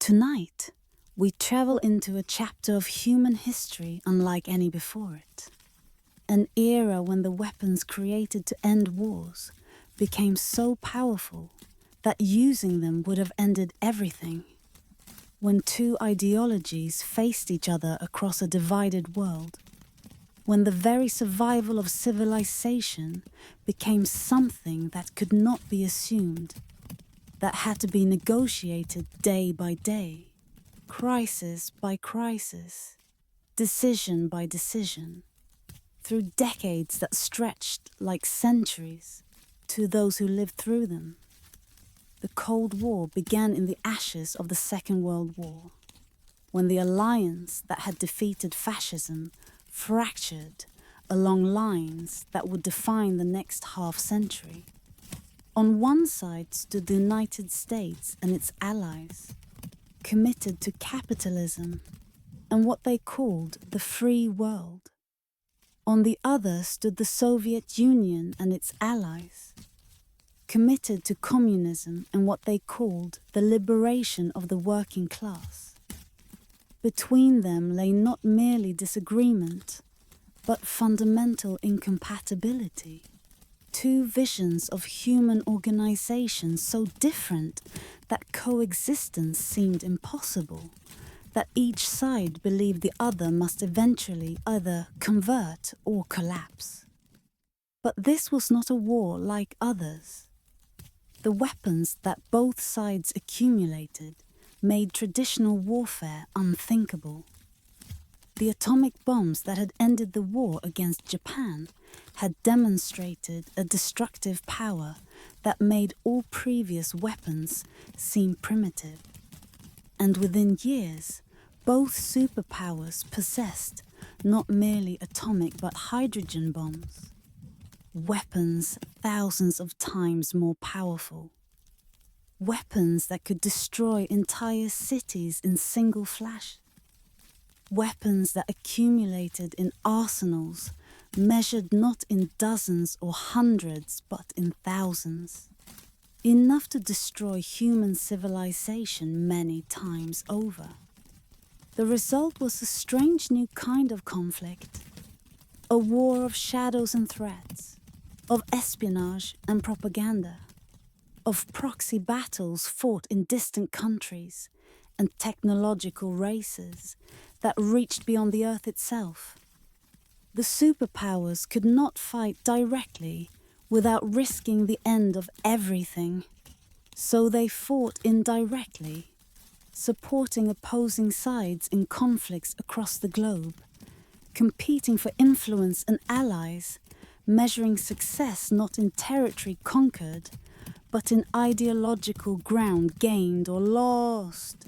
Tonight, we travel into a chapter of human history unlike any before it. An era when the weapons created to end wars became so powerful that using them would have ended everything. When two ideologies faced each other across a divided world. When the very survival of civilization became something that could not be assumed, that had to be negotiated day by day, crisis by crisis, decision by decision, through decades that stretched like centuries to those who lived through them. The Cold War began in the ashes of the Second World War, when the alliance that had defeated fascism fractured along lines that would define the next half-century. On one side stood the United States and its allies, committed to capitalism and what they called the free world. On the other stood the Soviet Union and its allies, committed to communism and what they called the liberation of the working class. Between them lay not merely disagreement, but fundamental incompatibility. Two visions of human organization so different that coexistence seemed impossible, that each side believed the other must eventually either convert or collapse. But this was not a war like others. The weapons that both sides accumulated made traditional warfare unthinkable. The atomic bombs that had ended the war against Japan had demonstrated a destructive power that made all previous weapons seem primitive. And within years, both superpowers possessed not merely atomic but hydrogen bombs, weapons thousands of times more powerful. Weapons that could destroy entire cities in single flash. Weapons that accumulated in arsenals measured not in dozens or hundreds but in thousands. Enough to destroy human civilization many times over. The result was a strange new kind of conflict. A war of shadows and threats, of espionage and propaganda, of proxy battles fought in distant countries and technological races that reached beyond the Earth itself. The superpowers could not fight directly without risking the end of everything, so they fought indirectly, supporting opposing sides in conflicts across the globe, competing for influence and allies, measuring success not in territory conquered, but in ideological ground gained or lost.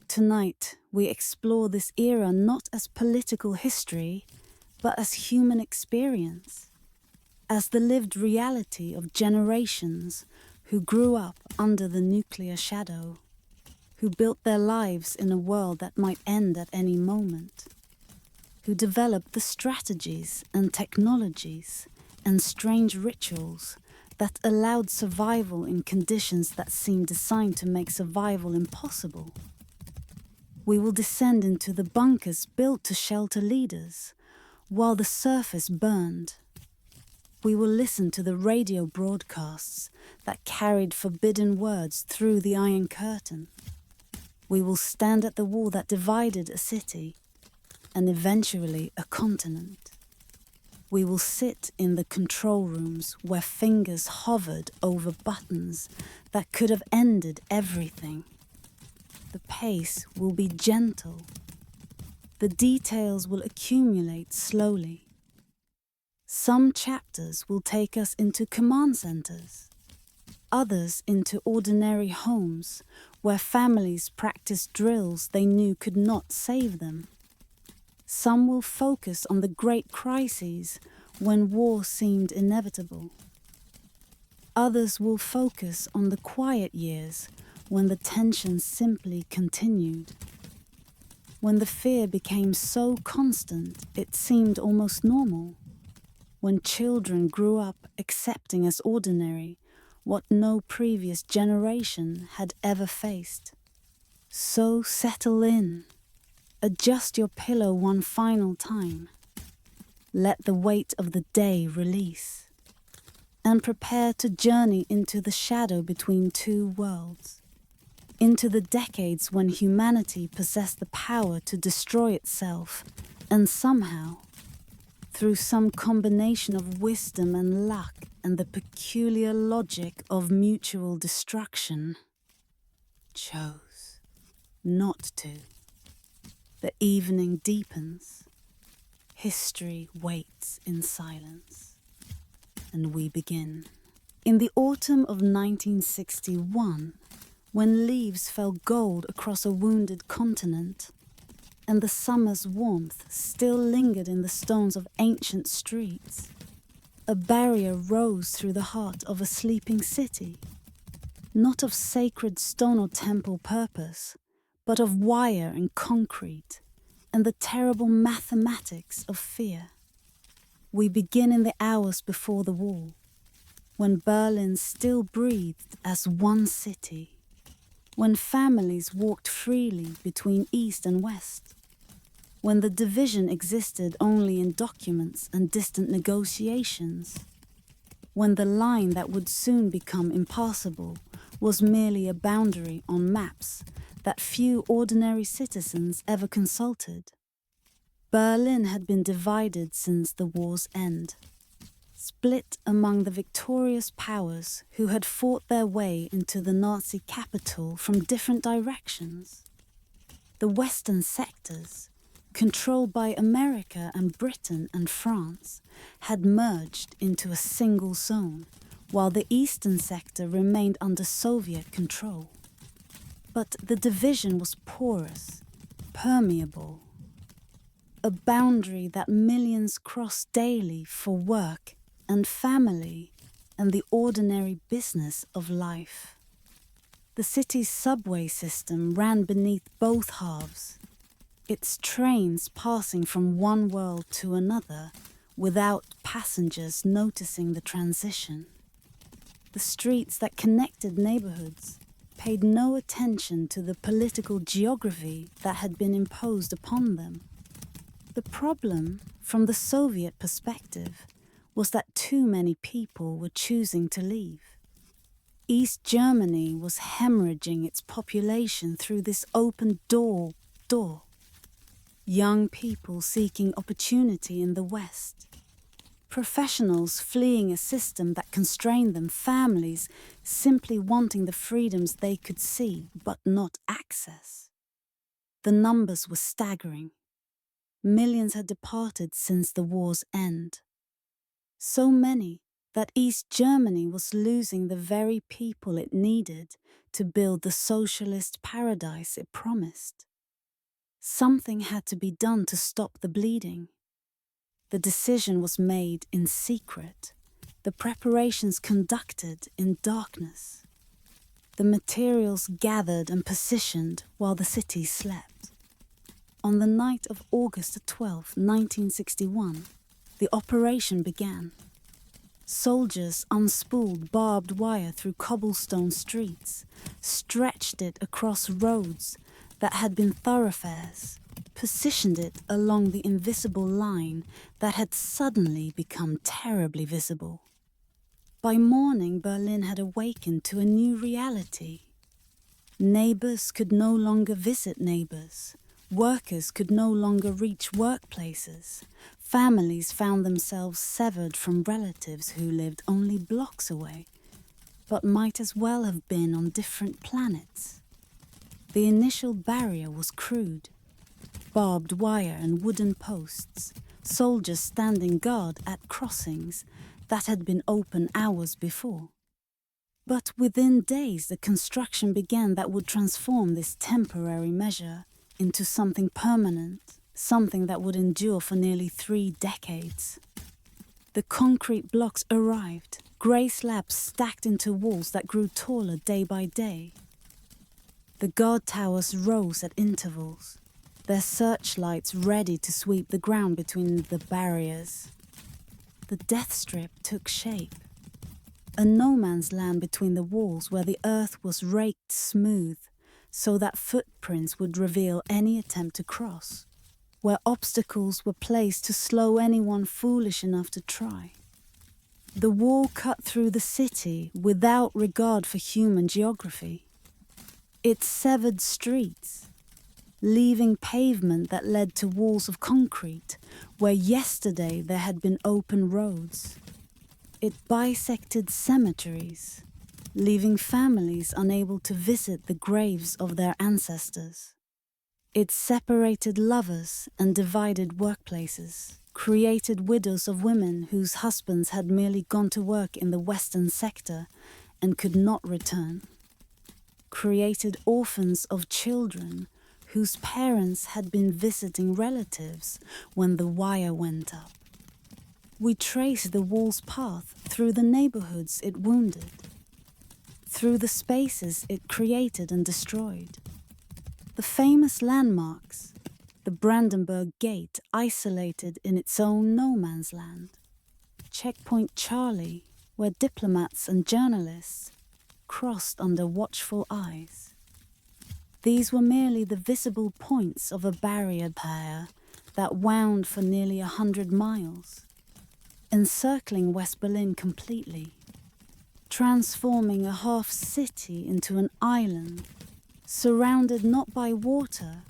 Tonight, we explore this era not as political history, but as human experience, as the lived reality of generations who grew up under the nuclear shadow, who built their lives in a world that might end at any moment, who developed the strategies and technologies and strange rituals that allowed survival in conditions that seemed designed to make survival impossible. We will descend into the bunkers built to shelter leaders, while the surface burned. We will listen to the radio broadcasts that carried forbidden words through the Iron Curtain. We will stand at the wall that divided a city, and eventually a continent. We will sit in the control rooms where fingers hovered over buttons that could have ended everything. The pace will be gentle. The details will accumulate slowly. Some chapters will take us into command centers, others into ordinary homes where families practiced drills they knew could not save them. Some will focus on the great crises when war seemed inevitable. Others will focus on the quiet years when the tension simply continued. When the fear became so constant it seemed almost normal. When children grew up accepting as ordinary what no previous generation had ever faced. So settle in, adjust your pillow one final time, let the weight of the day release, and prepare to journey into the shadow between two worlds, into the decades when humanity possessed the power to destroy itself and somehow, through some combination of wisdom and luck and the peculiar logic of mutual destruction, chose not to. The evening deepens, history waits in silence, and we begin. In the autumn of 1961, when leaves fell gold across a wounded continent, and the summer's warmth still lingered in the stones of ancient streets, a barrier rose through the heart of a sleeping city, not of sacred stone or temple purpose, but of wire and concrete, and the terrible mathematics of fear. We begin in the hours before the wall, when Berlin still breathed as one city, when families walked freely between East and West, when the division existed only in documents and distant negotiations, when the line that would soon become impassable was merely a boundary on maps that few ordinary citizens ever consulted. Berlin had been divided since the war's end, split among the victorious powers who had fought their way into the Nazi capital from different directions. The western sectors, controlled by America and Britain and France, had merged into a single zone, while the eastern sector remained under Soviet control. But the division was porous, permeable, a boundary that millions crossed daily for work and family and the ordinary business of life. The city's subway system ran beneath both halves, its trains passing from one world to another without passengers noticing the transition. The streets that connected neighborhoods paid no attention to the political geography that had been imposed upon them. The problem, from the Soviet perspective, was that too many people were choosing to leave. East Germany was hemorrhaging its population through this open door. Young people seeking opportunity in the West. Professionals fleeing a system that constrained them, families simply wanting the freedoms they could see but not access. The numbers were staggering. Millions had departed since the war's end. So many that East Germany was losing the very people it needed to build the socialist paradise it promised. Something had to be done to stop the bleeding. The decision was made in secret, the preparations conducted in darkness. The materials gathered and positioned while the city slept. On the night of August 12, 1961, the operation began. Soldiers unspooled barbed wire through cobblestone streets, stretched it across roads that had been thoroughfares, positioned it along the invisible line that had suddenly become terribly visible. By morning, Berlin had awakened to a new reality. Neighbors could no longer visit neighbors. Workers could no longer reach workplaces. Families found themselves severed from relatives who lived only blocks away, but might as well have been on different planets. The initial barrier was crude. Barbed wire and wooden posts, soldiers standing guard at crossings that had been open hours before. But within days the construction began that would transform this temporary measure into something permanent, something that would endure for nearly 3 decades. The concrete blocks arrived, grey slabs stacked into walls that grew taller day by day. The guard towers rose at intervals, their searchlights ready to sweep the ground between the barriers. The death strip took shape, a no-man's land between the walls where the earth was raked smooth, so that footprints would reveal any attempt to cross, where obstacles were placed to slow anyone foolish enough to try. The wall cut through the city without regard for human geography. It severed streets, leaving pavement that led to walls of concrete where yesterday there had been open roads. It bisected cemeteries, leaving families unable to visit the graves of their ancestors. It separated lovers and divided workplaces, created widows of women whose husbands had merely gone to work in the western sector and could not return, created orphans of children whose parents had been visiting relatives when the wire went up. We traced the wall's path through the neighborhoods it wounded, through the spaces it created and destroyed. The famous landmarks, the Brandenburg Gate isolated in its own no man's land, Checkpoint Charlie, where diplomats and journalists crossed under watchful eyes. These were merely the visible points of a barrier pair that wound for nearly 100 miles, encircling West Berlin completely, transforming a half city into an island, surrounded not by water,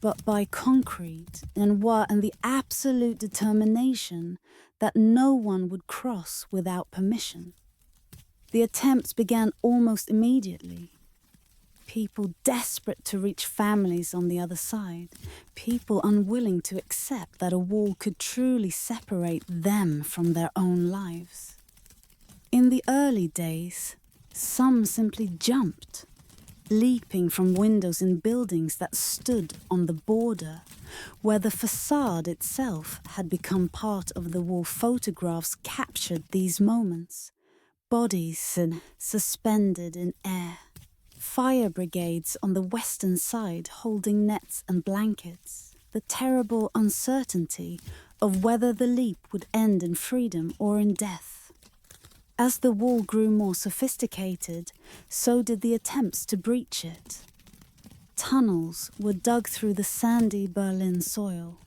but by concrete and the absolute determination that no one would cross without permission. The attempts began almost immediately. People desperate to reach families on the other side, people unwilling to accept that a wall could truly separate them from their own lives. In the early days, some simply jumped, leaping from windows in buildings that stood on the border, where the facade itself had become part of the wall. Photographs captured these moments, bodies suspended in air, fire brigades on the western side holding nets and blankets, the terrible uncertainty of whether the leap would end in freedom or in death. As the wall grew more sophisticated, so did the attempts to breach it. Tunnels were dug through the sandy Berlin soil,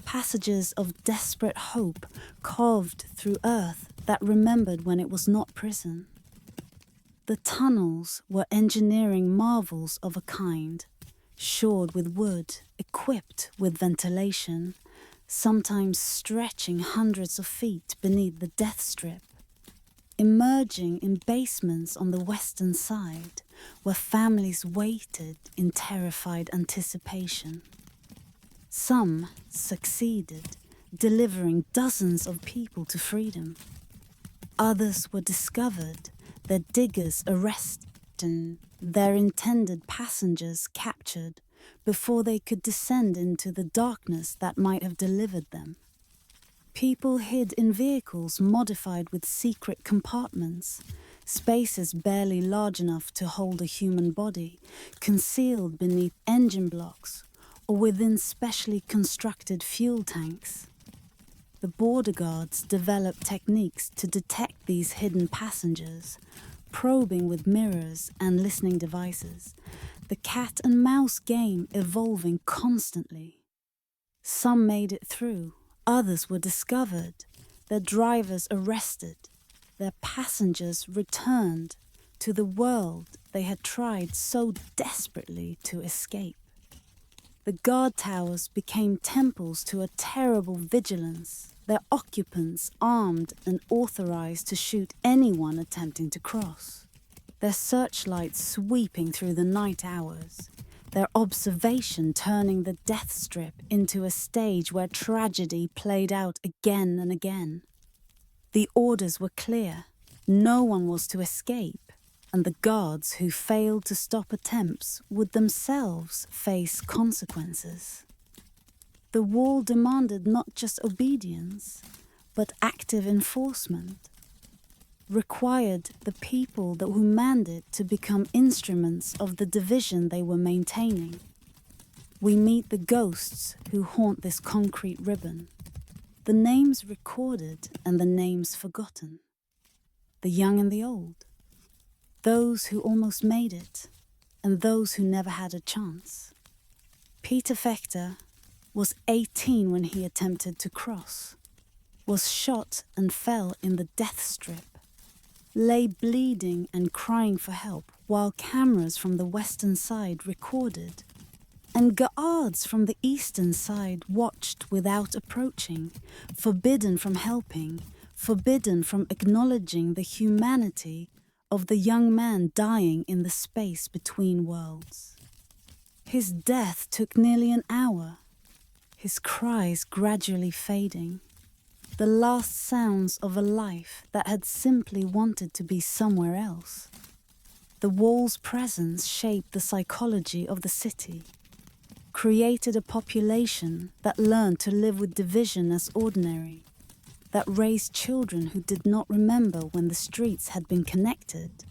passages of desperate hope carved through earth that remembered when it was not prison. The tunnels were engineering marvels of a kind, shored with wood, equipped with ventilation, sometimes stretching hundreds of feet beneath the death strip, emerging in basements on the western side where families waited in terrified anticipation. Some succeeded, delivering dozens of people to freedom. Others were discovered, their diggers arrested, and their intended passengers captured before they could descend into the darkness that might have delivered them. People hid in vehicles modified with secret compartments, spaces barely large enough to hold a human body, concealed beneath engine blocks or within specially constructed fuel tanks. The border guards developed techniques to detect these hidden passengers, probing with mirrors and listening devices, the cat and mouse game evolving constantly. Some made it through, others were discovered, their drivers arrested, their passengers returned to the world they had tried so desperately to escape. The guard towers became temples to a terrible vigilance, their occupants armed and authorized to shoot anyone attempting to cross. Their searchlights sweeping through the night hours, their observation turning the death strip into a stage where tragedy played out again and again. The orders were clear. No one was to escape, and the guards who failed to stop attempts would themselves face consequences. The wall demanded not just obedience, but active enforcement, required the people who manned it to become instruments of the division they were maintaining. We meet the ghosts who haunt this concrete ribbon, the names recorded and the names forgotten, the young and the old, those who almost made it, and those who never had a chance. Peter Fechter was 18 when he attempted to cross, was shot and fell in the death strip, lay bleeding and crying for help while cameras from the western side recorded, and guards from the eastern side watched without approaching, forbidden from helping, forbidden from acknowledging the humanity of the young man dying in the space between worlds. His death took nearly an hour, his cries gradually fading, the last sounds of a life that had simply wanted to be somewhere else. The wall's presence shaped the psychology of the city, created a population that learned to live with division as ordinary, that raised children who did not remember when the streets had been connected,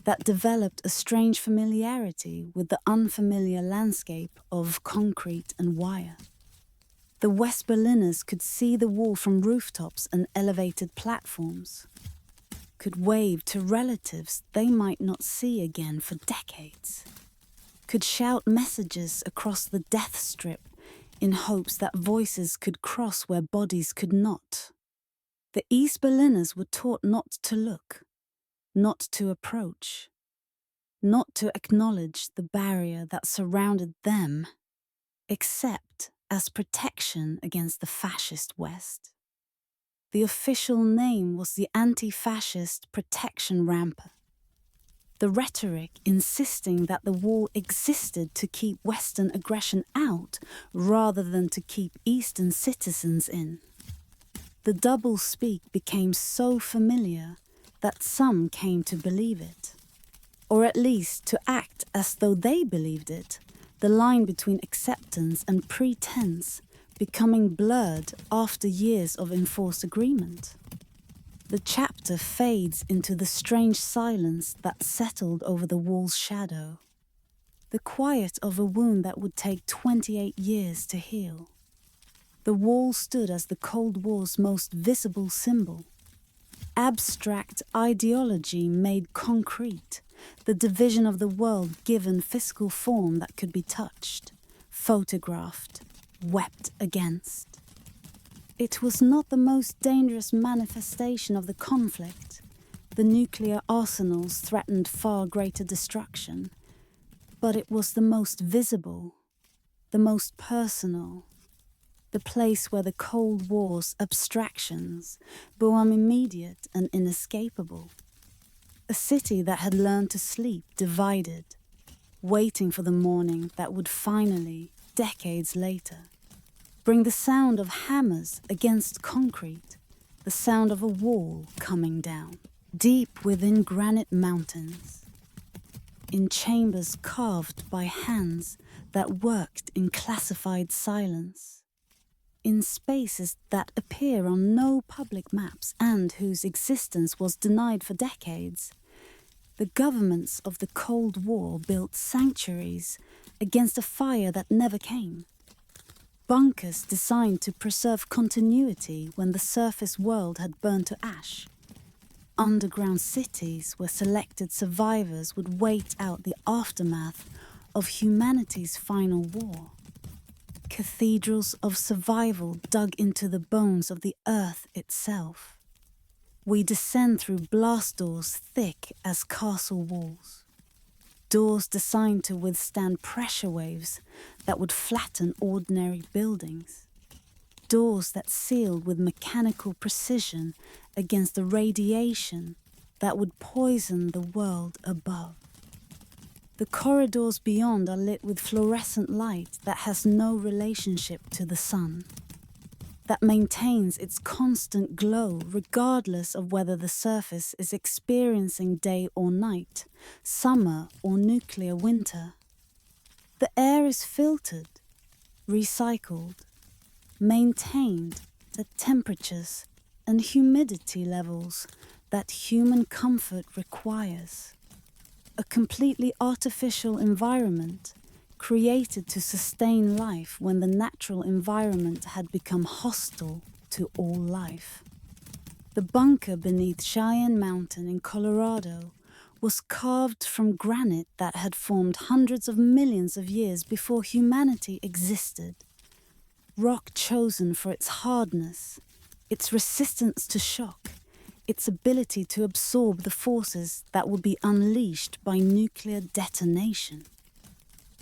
that developed a strange familiarity with the unfamiliar landscape of concrete and wire. The West Berliners could see the wall from rooftops and elevated platforms, could wave to relatives they might not see again for decades, could shout messages across the death strip in hopes that voices could cross where bodies could not. The East Berliners were taught not to look, not to approach, not to acknowledge the barrier that surrounded them, except as protection against the fascist West. The official name was the Anti-Fascist Protection Ramp. The rhetoric insisting that the wall existed to keep Western aggression out rather than to keep Eastern citizens in. The double-speak became so familiar that some came to believe it, or at least to act as though they believed it, the line between acceptance and pretense becoming blurred after years of enforced agreement. The chapter fades into the strange silence that settled over the wall's shadow, the quiet of a wound that would take 28 years to heal. The wall stood as the Cold War's most visible symbol. Abstract ideology made concrete, the division of the world given physical form that could be touched, photographed, wept against. It was not the most dangerous manifestation of the conflict. The nuclear arsenals threatened far greater destruction, but it was the most visible, the most personal, the place where the Cold War's abstractions became immediate and inescapable. A city that had learned to sleep divided, waiting for the morning that would finally, decades later, bring the sound of hammers against concrete, the sound of a wall coming down, deep within granite mountains, in chambers carved by hands that worked in classified silence, in spaces that appear on no public maps and whose existence was denied for decades. The governments of the Cold War built sanctuaries against a fire that never came. Bunkers designed to preserve continuity when the surface world had burned to ash. Underground cities where selected survivors would wait out the aftermath of humanity's final war. Cathedrals of survival dug into the bones of the earth itself. We descend through blast doors thick as castle walls. Doors designed to withstand pressure waves that would flatten ordinary buildings. Doors that sealed with mechanical precision against the radiation that would poison the world above. The corridors beyond are lit with fluorescent light that has no relationship to the sun, that maintains its constant glow regardless of whether the surface is experiencing day or night, summer or nuclear winter. The air is filtered, recycled, maintained at temperatures and humidity levels that human comfort requires. A completely artificial environment created to sustain life when the natural environment had become hostile to all life. The bunker beneath Cheyenne Mountain in Colorado was carved from granite that had formed hundreds of millions of years before humanity existed. Rock chosen for its hardness, its resistance to shock, its ability to absorb the forces that would be unleashed by nuclear detonation.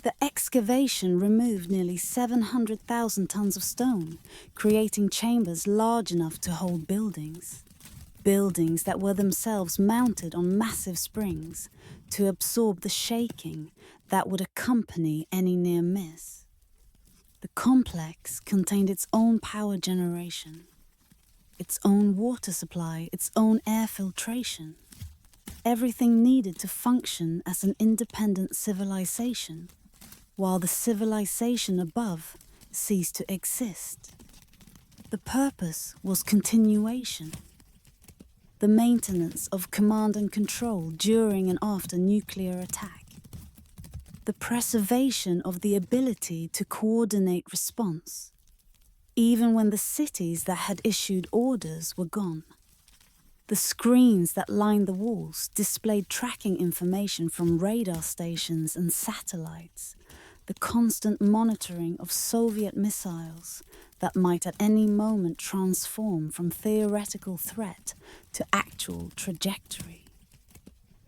The excavation removed nearly 700,000 tons of stone, creating chambers large enough to hold buildings. Buildings that were themselves mounted on massive springs to absorb the shaking that would accompany any near miss. The complex contained its own power generation, its own water supply, its own air filtration. Everything needed to function as an independent civilization, while the civilization above ceased to exist. The purpose was continuation, the maintenance of command and control during and after nuclear attack, the preservation of the ability to coordinate response, even when the cities that had issued orders were gone. The screens that lined the walls displayed tracking information from radar stations and satellites, the constant monitoring of Soviet missiles that might at any moment transform from theoretical threat to actual trajectory.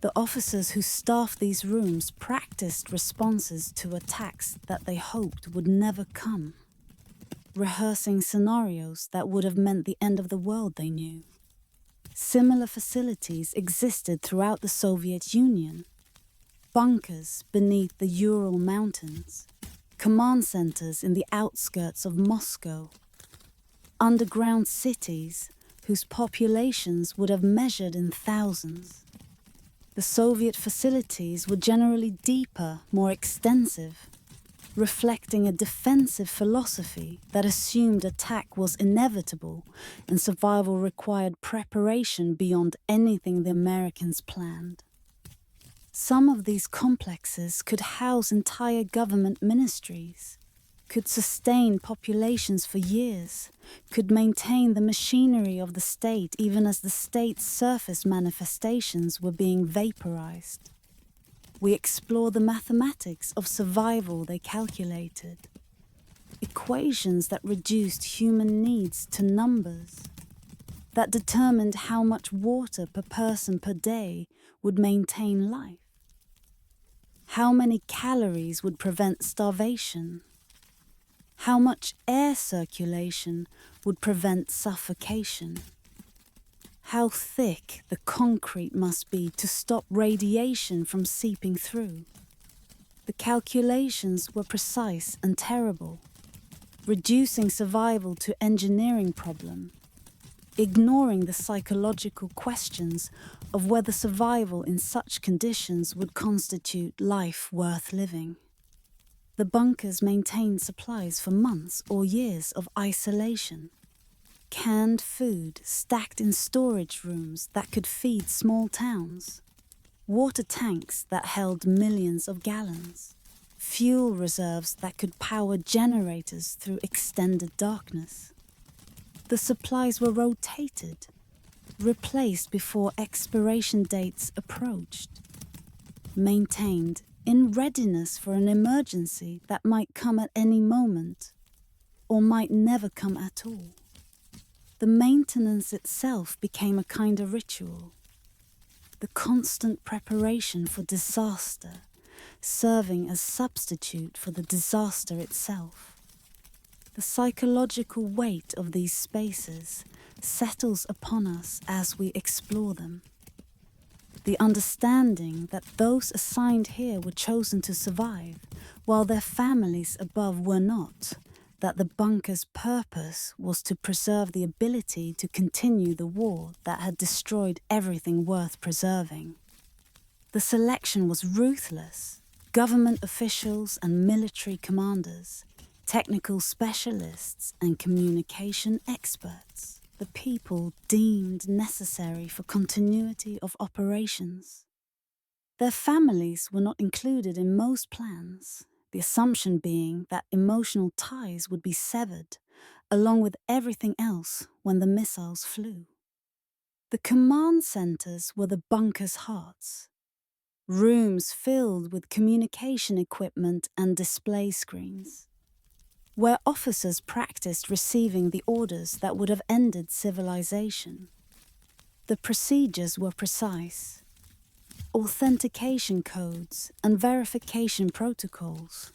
The officers who staffed these rooms practiced responses to attacks that they hoped would never come, rehearsing scenarios that would have meant the end of the world they knew. Similar facilities existed throughout the Soviet Union. Bunkers beneath the Ural Mountains, command centers in the outskirts of Moscow, underground cities whose populations would have measured in thousands. The Soviet facilities were generally deeper, more extensive, reflecting a defensive philosophy that assumed attack was inevitable and survival required preparation beyond anything the Americans planned. Some of these complexes could house entire government ministries, could sustain populations for years, could maintain the machinery of the state even as the state's surface manifestations were being vaporized. We explore the mathematics of survival they calculated, equations that reduced human needs to numbers, that determined how much water per person per day would maintain life, how many calories would prevent starvation, how much air circulation would prevent suffocation, how thick the concrete must be to stop radiation from seeping through. The calculations were precise and terrible, reducing survival to engineering problem, ignoring the psychological questions of whether survival in such conditions would constitute life worth living. The bunkers maintained supplies for months or years of isolation. Canned food stacked in storage rooms that could feed small towns. Water tanks that held millions of gallons. Fuel reserves that could power generators through extended darkness. The supplies were rotated, replaced before expiration dates approached, maintained in readiness for an emergency that might come at any moment, or might never come at all. The maintenance itself became a kind of ritual, the constant preparation for disaster, serving as substitute for the disaster itself. The psychological weight of these spaces settles upon us as we explore them. The understanding that those assigned here were chosen to survive, while their families above were not, that the bunker's purpose was to preserve the ability to continue the war that had destroyed everything worth preserving. The selection was ruthless. Government officials and military commanders, technical specialists and communication experts, the people deemed necessary for continuity of operations. Their families were not included in most plans, the assumption being that emotional ties would be severed, along with everything else when the missiles flew. The command centers were the bunker's hearts, rooms filled with communication equipment and display screens, where officers practiced receiving the orders that would have ended civilization. The procedures were precise. Authentication codes and verification protocols.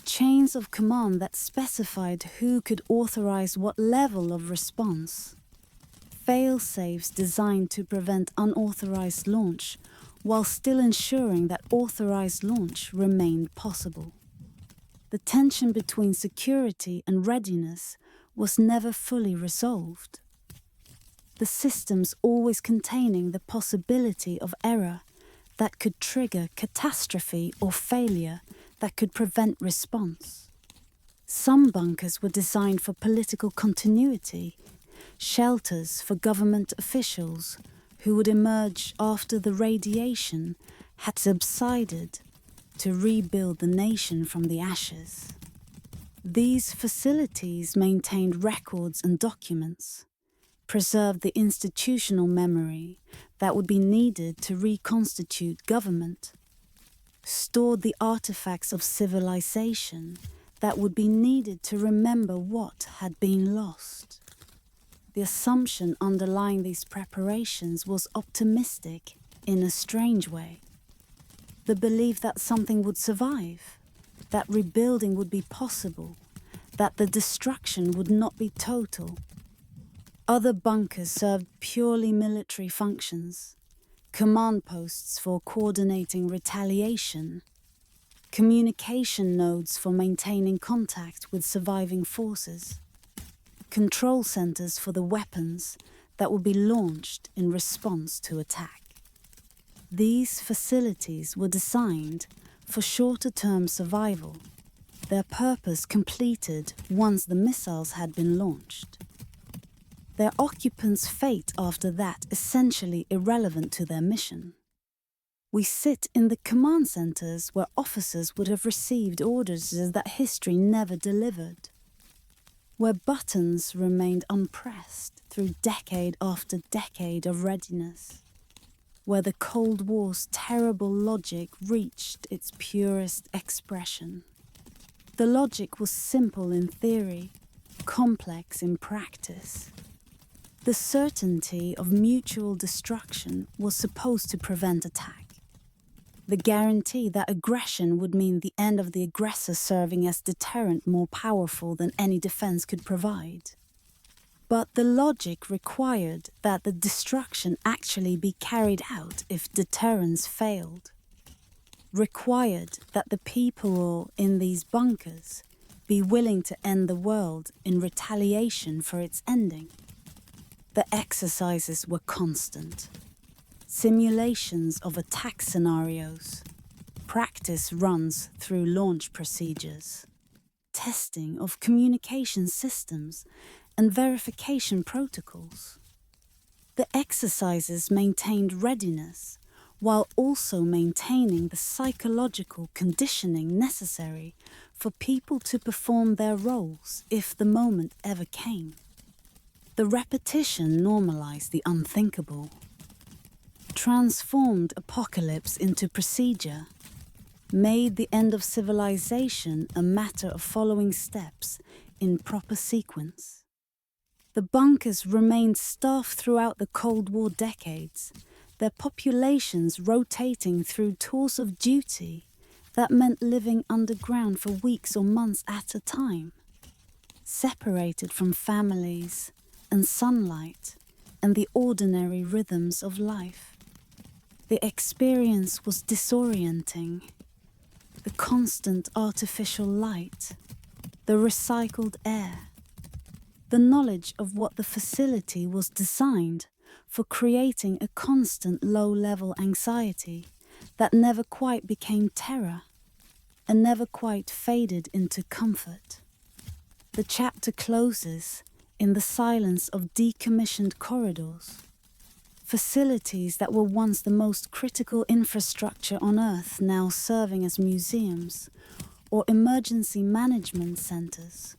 Chains of command that specified who could authorize what level of response. Fail-safes designed to prevent unauthorized launch while still ensuring that authorized launch remained possible. The tension between security and readiness was never fully resolved. The systems always containing the possibility of error that could trigger catastrophe or failure that could prevent response. Some bunkers were designed for political continuity, shelters for government officials who would emerge after the radiation had subsided to rebuild the nation from the ashes. These facilities maintained records and documents, preserved the institutional memory that would be needed to reconstitute government, stored the artifacts of civilization that would be needed to remember what had been lost. The assumption underlying these preparations was optimistic in a strange way. The belief that something would survive, that rebuilding would be possible, that the destruction would not be total. Other bunkers served purely military functions, command posts for coordinating retaliation, communication nodes for maintaining contact with surviving forces, control centers for the weapons that would be launched in response to attack. These facilities were designed for shorter-term survival, their purpose completed once the missiles had been launched. Their occupants' fate after that essentially irrelevant to their mission. We sit in the command centers where officers would have received orders that history never delivered, where buttons remained unpressed through decade after decade of readiness, where the Cold War's terrible logic reached its purest expression. The logic was simple in theory, complex in practice. The certainty of mutual destruction was supposed to prevent attack. The guarantee that aggression would mean the end of the aggressor serving as deterrent more powerful than any defense could provide. But the logic required that the destruction actually be carried out if deterrence failed. Required that the people in these bunkers be willing to end the world in retaliation for its ending. The exercises were constant. Simulations of attack scenarios, practice runs through launch procedures, testing of communication systems and verification protocols. The exercises maintained readiness while also maintaining the psychological conditioning necessary for people to perform their roles if the moment ever came. The repetition normalized the unthinkable, transformed apocalypse into procedure, made the end of civilization a matter of following steps in proper sequence. The bunkers remained staffed throughout the Cold War decades, their populations rotating through tours of duty that meant living underground for weeks or months at a time, separated from families and sunlight and the ordinary rhythms of life. The experience was disorienting. The constant artificial light, the recycled air, the knowledge of what the facility was designed for creating a constant low-level anxiety that never quite became terror and never quite faded into comfort. The chapter closes in the silence of decommissioned corridors, facilities that were once the most critical infrastructure on Earth now serving as museums, or emergency management centers,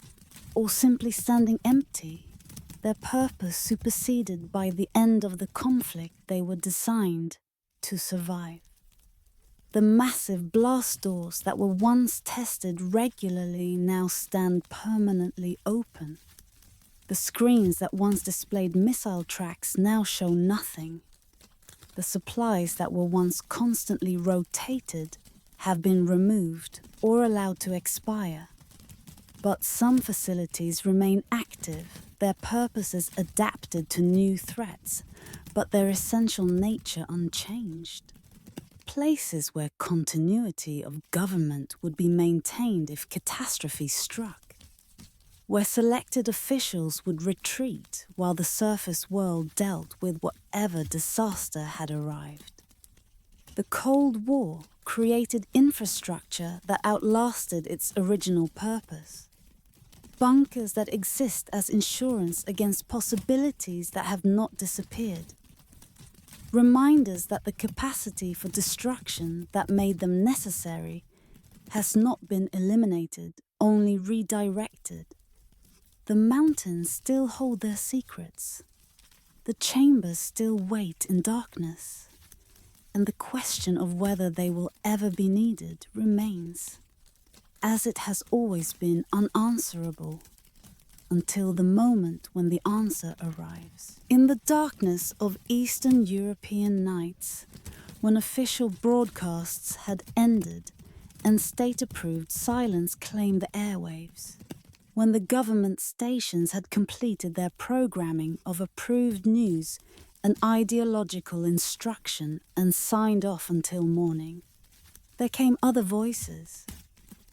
or simply standing empty, their purpose superseded by the end of the conflict they were designed to survive. The massive blast doors that were once tested regularly now stand permanently open. The screens that once displayed missile tracks now show nothing. The supplies that were once constantly rotated have been removed or allowed to expire. But some facilities remain active, their purposes adapted to new threats, but their essential nature unchanged. Places where continuity of government would be maintained if catastrophe struck, where selected officials would retreat while the surface world dealt with whatever disaster had arrived. The Cold War created infrastructure that outlasted its original purpose. Bunkers that exist as insurance against possibilities that have not disappeared. Reminders that the capacity for destruction that made them necessary has not been eliminated, only redirected. The mountains still hold their secrets. The chambers still wait in darkness. And the question of whether they will ever be needed remains, as it has always been, unanswerable, until the moment when the answer arrives. In the darkness of Eastern European nights, when official broadcasts had ended and state-approved silence claimed the airwaves, when the government stations had completed their programming of approved news and ideological instruction and signed off until morning, there came other voices,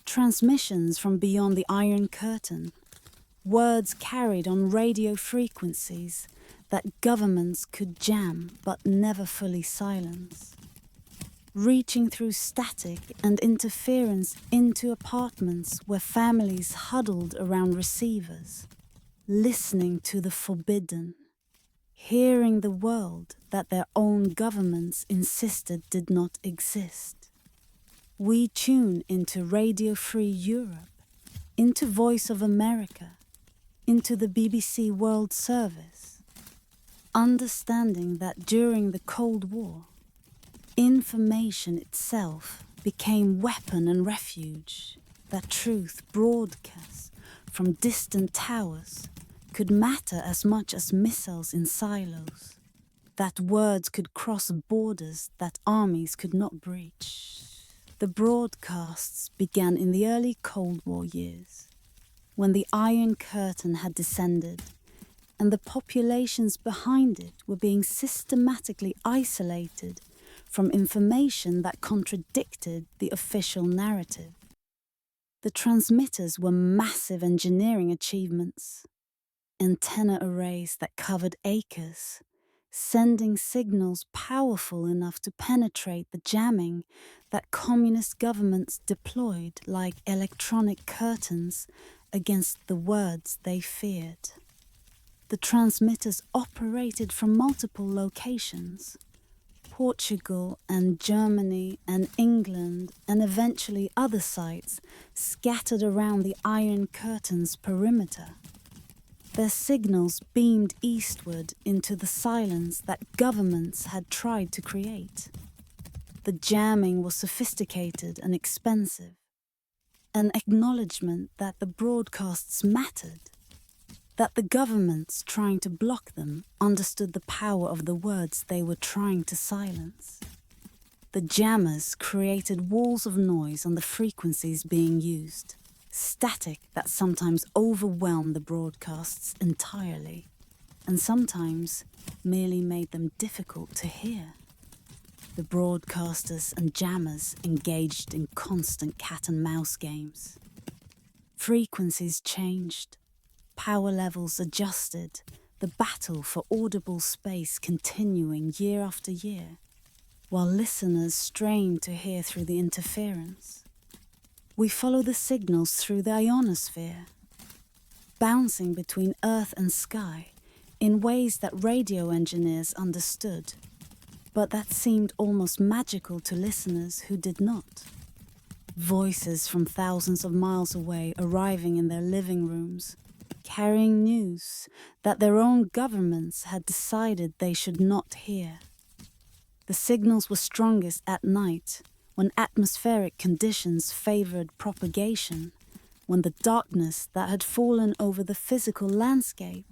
transmissions from beyond the Iron Curtain, words carried on radio frequencies that governments could jam but never fully silence, reaching through static and interference into apartments where families huddled around receivers, listening to the forbidden, hearing the world that their own governments insisted did not exist. We tune into Radio Free Europe, into Voice of America, into the BBC World Service, understanding that during the Cold War, information itself became weapon and refuge, that truth broadcast from distant towers could matter as much as missiles in silos, that words could cross borders that armies could not breach. The broadcasts began in the early Cold War years, when the Iron Curtain had descended and the populations behind it were being systematically isolated from information that contradicted the official narrative. The transmitters were massive engineering achievements, antenna arrays that covered acres, sending signals powerful enough to penetrate the jamming that communist governments deployed like electronic curtains against the words they feared. The transmitters operated from multiple locations, Portugal and Germany and England and eventually other sites scattered around the Iron Curtain's perimeter. Their signals beamed eastward into the silence that governments had tried to create. The jamming was sophisticated and expensive, an acknowledgement that the broadcasts mattered, that the governments trying to block them understood the power of the words they were trying to silence. The jammers created walls of noise on the frequencies being used, static that sometimes overwhelmed the broadcasts entirely, and sometimes merely made them difficult to hear. The broadcasters and jammers engaged in constant cat-and-mouse games. Frequencies changed, power levels adjusted, the battle for audible space continuing year after year, while listeners strained to hear through the interference. We follow the signals through the ionosphere, bouncing between earth and sky in ways that radio engineers understood, but that seemed almost magical to listeners who did not. Voices from thousands of miles away arriving in their living rooms, carrying news that their own governments had decided they should not hear. The signals were strongest at night, when atmospheric conditions favored propagation, when the darkness that had fallen over the physical landscape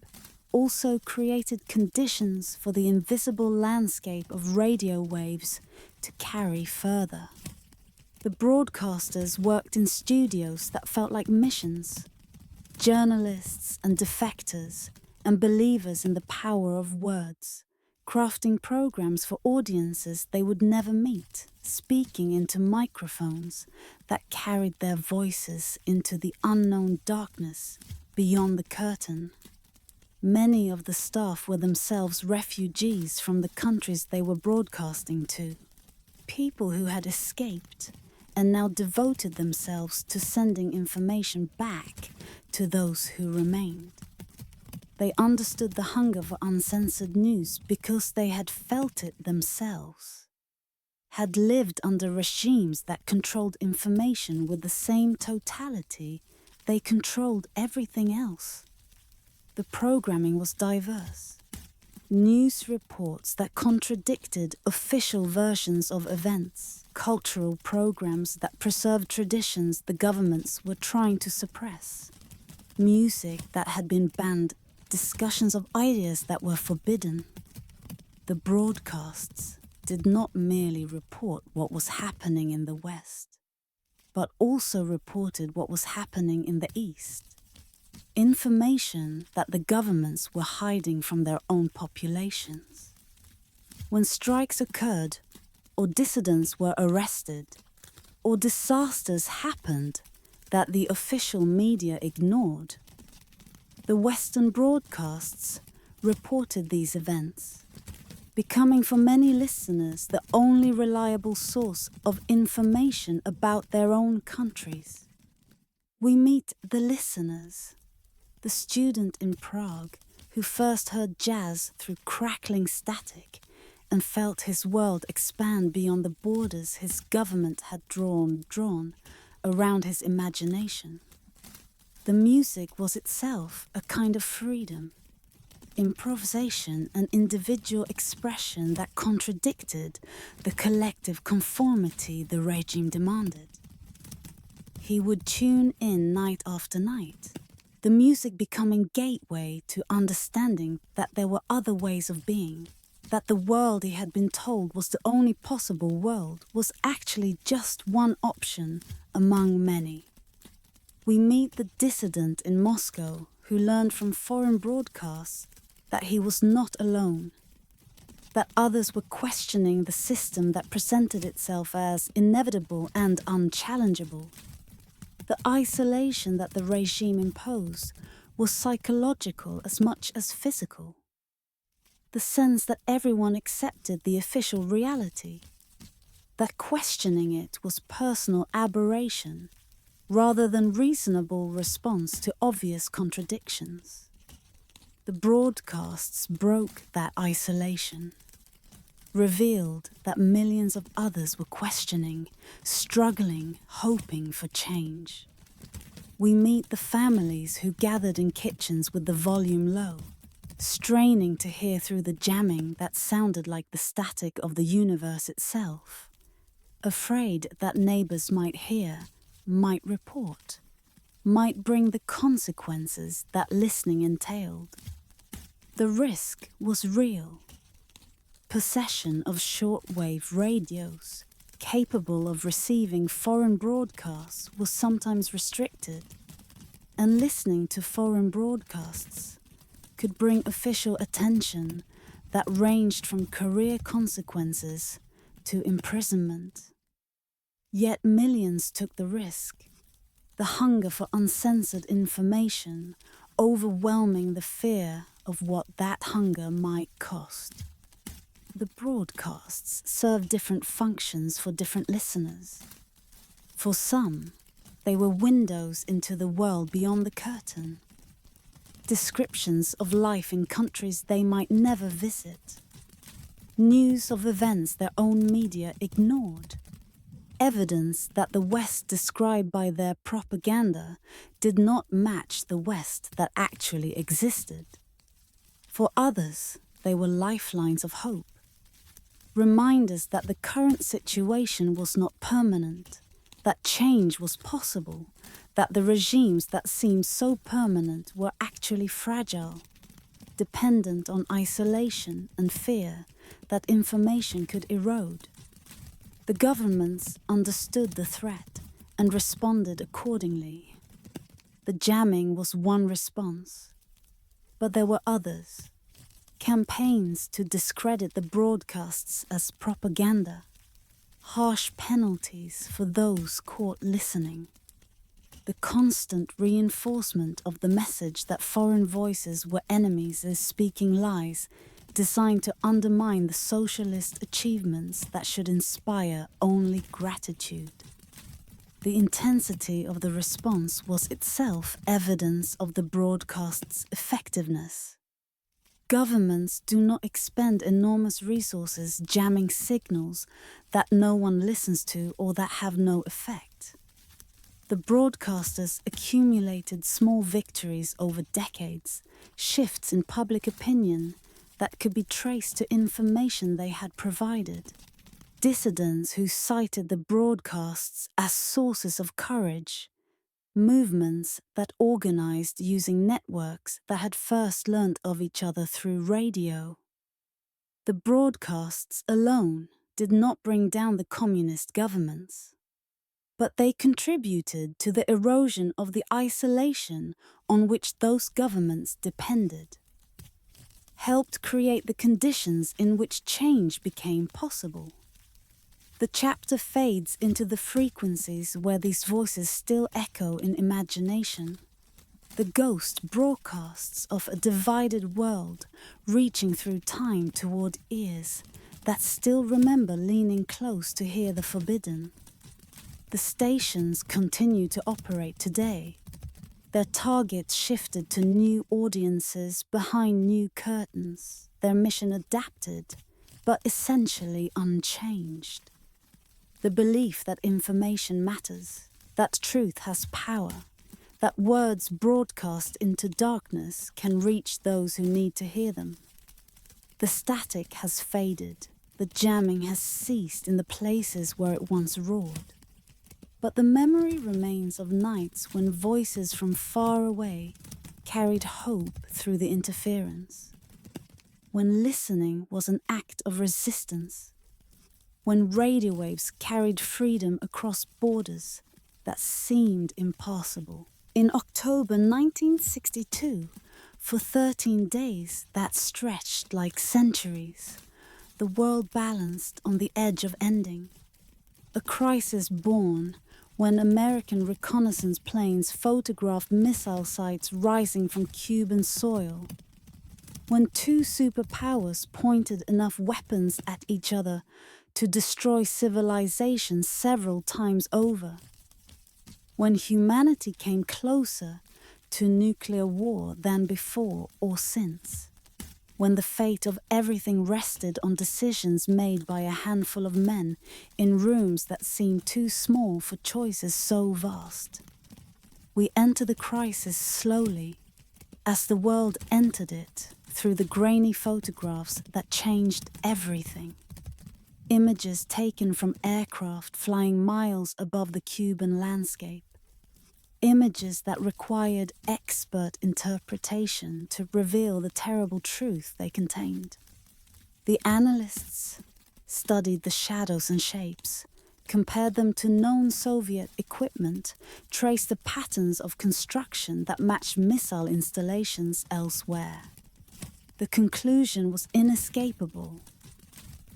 also created conditions for the invisible landscape of radio waves to carry further. The broadcasters worked in studios that felt like missions. Journalists and defectors and believers in the power of words, crafting programs for audiences they would never meet, speaking into microphones that carried their voices into the unknown darkness beyond the curtain. Many of the staff were themselves refugees from the countries they were broadcasting to, people who had escaped and now devoted themselves to sending information back to those who remained. They understood the hunger for uncensored news because they had felt it themselves, had lived under regimes that controlled information with the same totality they controlled everything else. The programming was diverse. News reports that contradicted official versions of events, cultural programs that preserved traditions the governments were trying to suppress, music that had been banned, discussions of ideas that were forbidden. The broadcasts did not merely report what was happening in the West, but also reported what was happening in the East. Information that the governments were hiding from their own populations. When strikes occurred, or dissidents were arrested, or disasters happened that the official media ignored, the Western broadcasts reported these events, becoming for many listeners the only reliable source of information about their own countries. We meet the listeners, the student in Prague who first heard jazz through crackling static and felt his world expand beyond the borders his government had drawn around his imagination. The music was itself a kind of freedom, improvisation and individual expression that contradicted the collective conformity the regime demanded. He would tune in night after night, the music becoming gateway to understanding that there were other ways of being, that the world he had been told was the only possible world was actually just one option among many. We meet the dissident in Moscow who learned from foreign broadcasts that he was not alone, that others were questioning the system that presented itself as inevitable and unchallengeable. The isolation that the regime imposed was psychological as much as physical. The sense that everyone accepted the official reality, that questioning it was personal aberration rather than reasonable response to obvious contradictions. The broadcasts broke that isolation, revealed that millions of others were questioning, struggling, hoping for change. We meet the families who gathered in kitchens with the volume low, straining to hear through the jamming that sounded like the static of the universe itself, afraid that neighbors might hear, might report, might bring the consequences that listening entailed. The risk was real. Possession of shortwave radios capable of receiving foreign broadcasts was sometimes restricted, and listening to foreign broadcasts could bring official attention that ranged from career consequences to imprisonment. Yet millions took the risk, the hunger for uncensored information overwhelming the fear of what that hunger might cost. The broadcasts served different functions for different listeners. For some, they were windows into the world beyond the curtain, descriptions of life in countries they might never visit, news of events their own media ignored, evidence that the West described by their propaganda did not match the West that actually existed. For others, they were lifelines of hope, reminders that the current situation was not permanent, that change was possible, that the regimes that seemed so permanent were actually fragile, dependent on isolation and fear that information could erode. The governments understood the threat and responded accordingly. The jamming was one response, but there were others. Campaigns to discredit the broadcasts as propaganda, harsh penalties for those caught listening, the constant reinforcement of the message that foreign voices were enemies is speaking lies designed to undermine the socialist achievements that should inspire only gratitude. The intensity of the response was itself evidence of the broadcast's effectiveness. Governments do not expend enormous resources jamming signals that no one listens to or that have no effect. The broadcasters accumulated small victories over decades, shifts in public opinion that could be traced to information they had provided. Dissidents who cited the broadcasts as sources of courage, movements that organized using networks that had first learnt of each other through radio. The broadcasts alone did not bring down the communist governments, but they contributed to the erosion of the isolation on which those governments depended, helped create the conditions in which change became possible. The chapter fades into the frequencies where these voices still echo in imagination. The ghost broadcasts of a divided world reaching through time toward ears that still remember leaning close to hear the forbidden. The stations continue to operate today. Their targets shifted to new audiences behind new curtains, their mission adapted, but essentially unchanged. The belief that information matters, that truth has power, that words broadcast into darkness can reach those who need to hear them. The static has faded, the jamming has ceased in the places where it once roared. But the memory remains of nights when voices from far away carried hope through the interference, when listening was an act of resistance, when radio waves carried freedom across borders that seemed impassable. In October 1962, for 13 days that stretched like centuries, the world balanced on the edge of ending. A crisis born when American reconnaissance planes photographed missile sites rising from Cuban soil. When two superpowers pointed enough weapons at each other to destroy civilization several times over. When humanity came closer to nuclear war than before or since. When the fate of everything rested on decisions made by a handful of men in rooms that seemed too small for choices so vast. We enter the crisis slowly, as the world entered it through the grainy photographs that changed everything. Images taken from aircraft flying miles above the Cuban landscape. Images that required expert interpretation to reveal the terrible truth they contained. The analysts studied the shadows and shapes, compared them to known Soviet equipment, traced the patterns of construction that matched missile installations elsewhere. The conclusion was inescapable.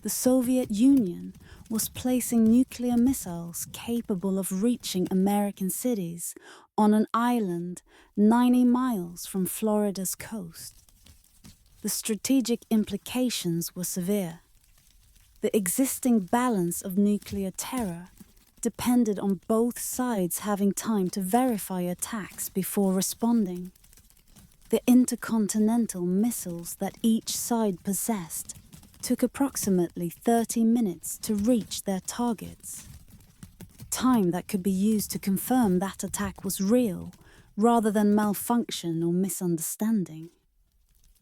The Soviet Union was placing nuclear missiles capable of reaching American cities on an island 90 miles from Florida's coast. The strategic implications were severe. The existing balance of nuclear terror depended on both sides having time to verify attacks before responding. The intercontinental missiles that each side possessed took approximately 30 minutes to reach their targets. Time that could be used to confirm that attack was real, rather than malfunction or misunderstanding.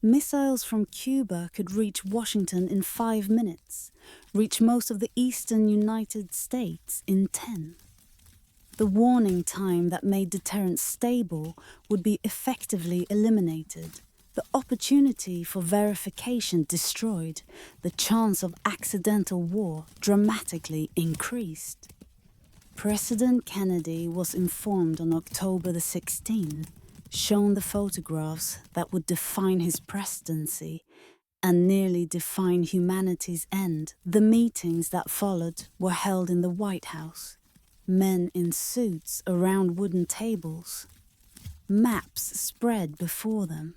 Missiles from Cuba could reach Washington in 5 minutes, reach most of the eastern United States in 10. The warning time that made deterrence stable would be effectively eliminated, the opportunity for verification destroyed, the chance of accidental war dramatically increased. President Kennedy was informed on October the 16th, shown the photographs that would define his presidency and nearly define humanity's end. The meetings that followed were held in the White House. Men in suits around wooden tables. Maps spread before them.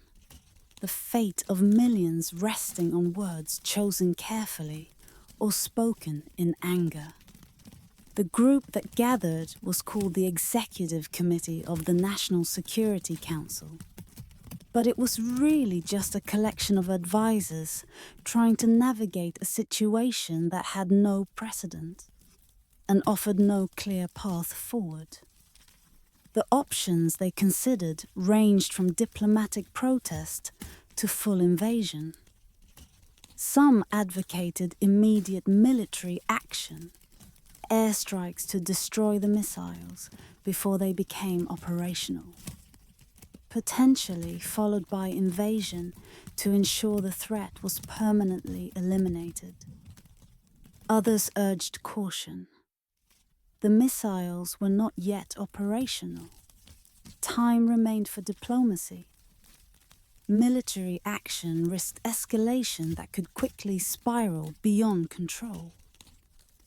The fate of millions resting on words chosen carefully or spoken in anger. The group that gathered was called the Executive Committee of the National Security Council. But it was really just a collection of advisors trying to navigate a situation that had no precedent and offered no clear path forward. The options they considered ranged from diplomatic protest to full invasion. Some advocated immediate military action, airstrikes to destroy the missiles before they became operational, potentially followed by invasion to ensure the threat was permanently eliminated. Others urged caution. The missiles were not yet operational. Time remained for diplomacy. Military action risked escalation that could quickly spiral beyond control.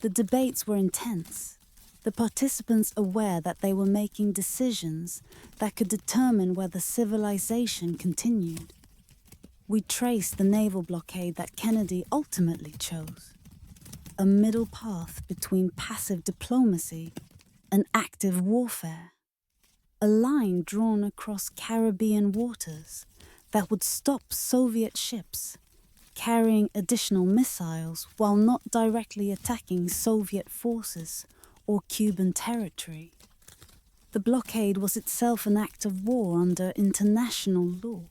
The debates were intense, the participants aware that they were making decisions that could determine whether civilization continued. We traced the naval blockade that Kennedy ultimately chose. A middle path between passive diplomacy and active warfare. A line drawn across Caribbean waters that would stop Soviet ships carrying additional missiles while not directly attacking Soviet forces or Cuban territory. The blockade was itself an act of war under international law,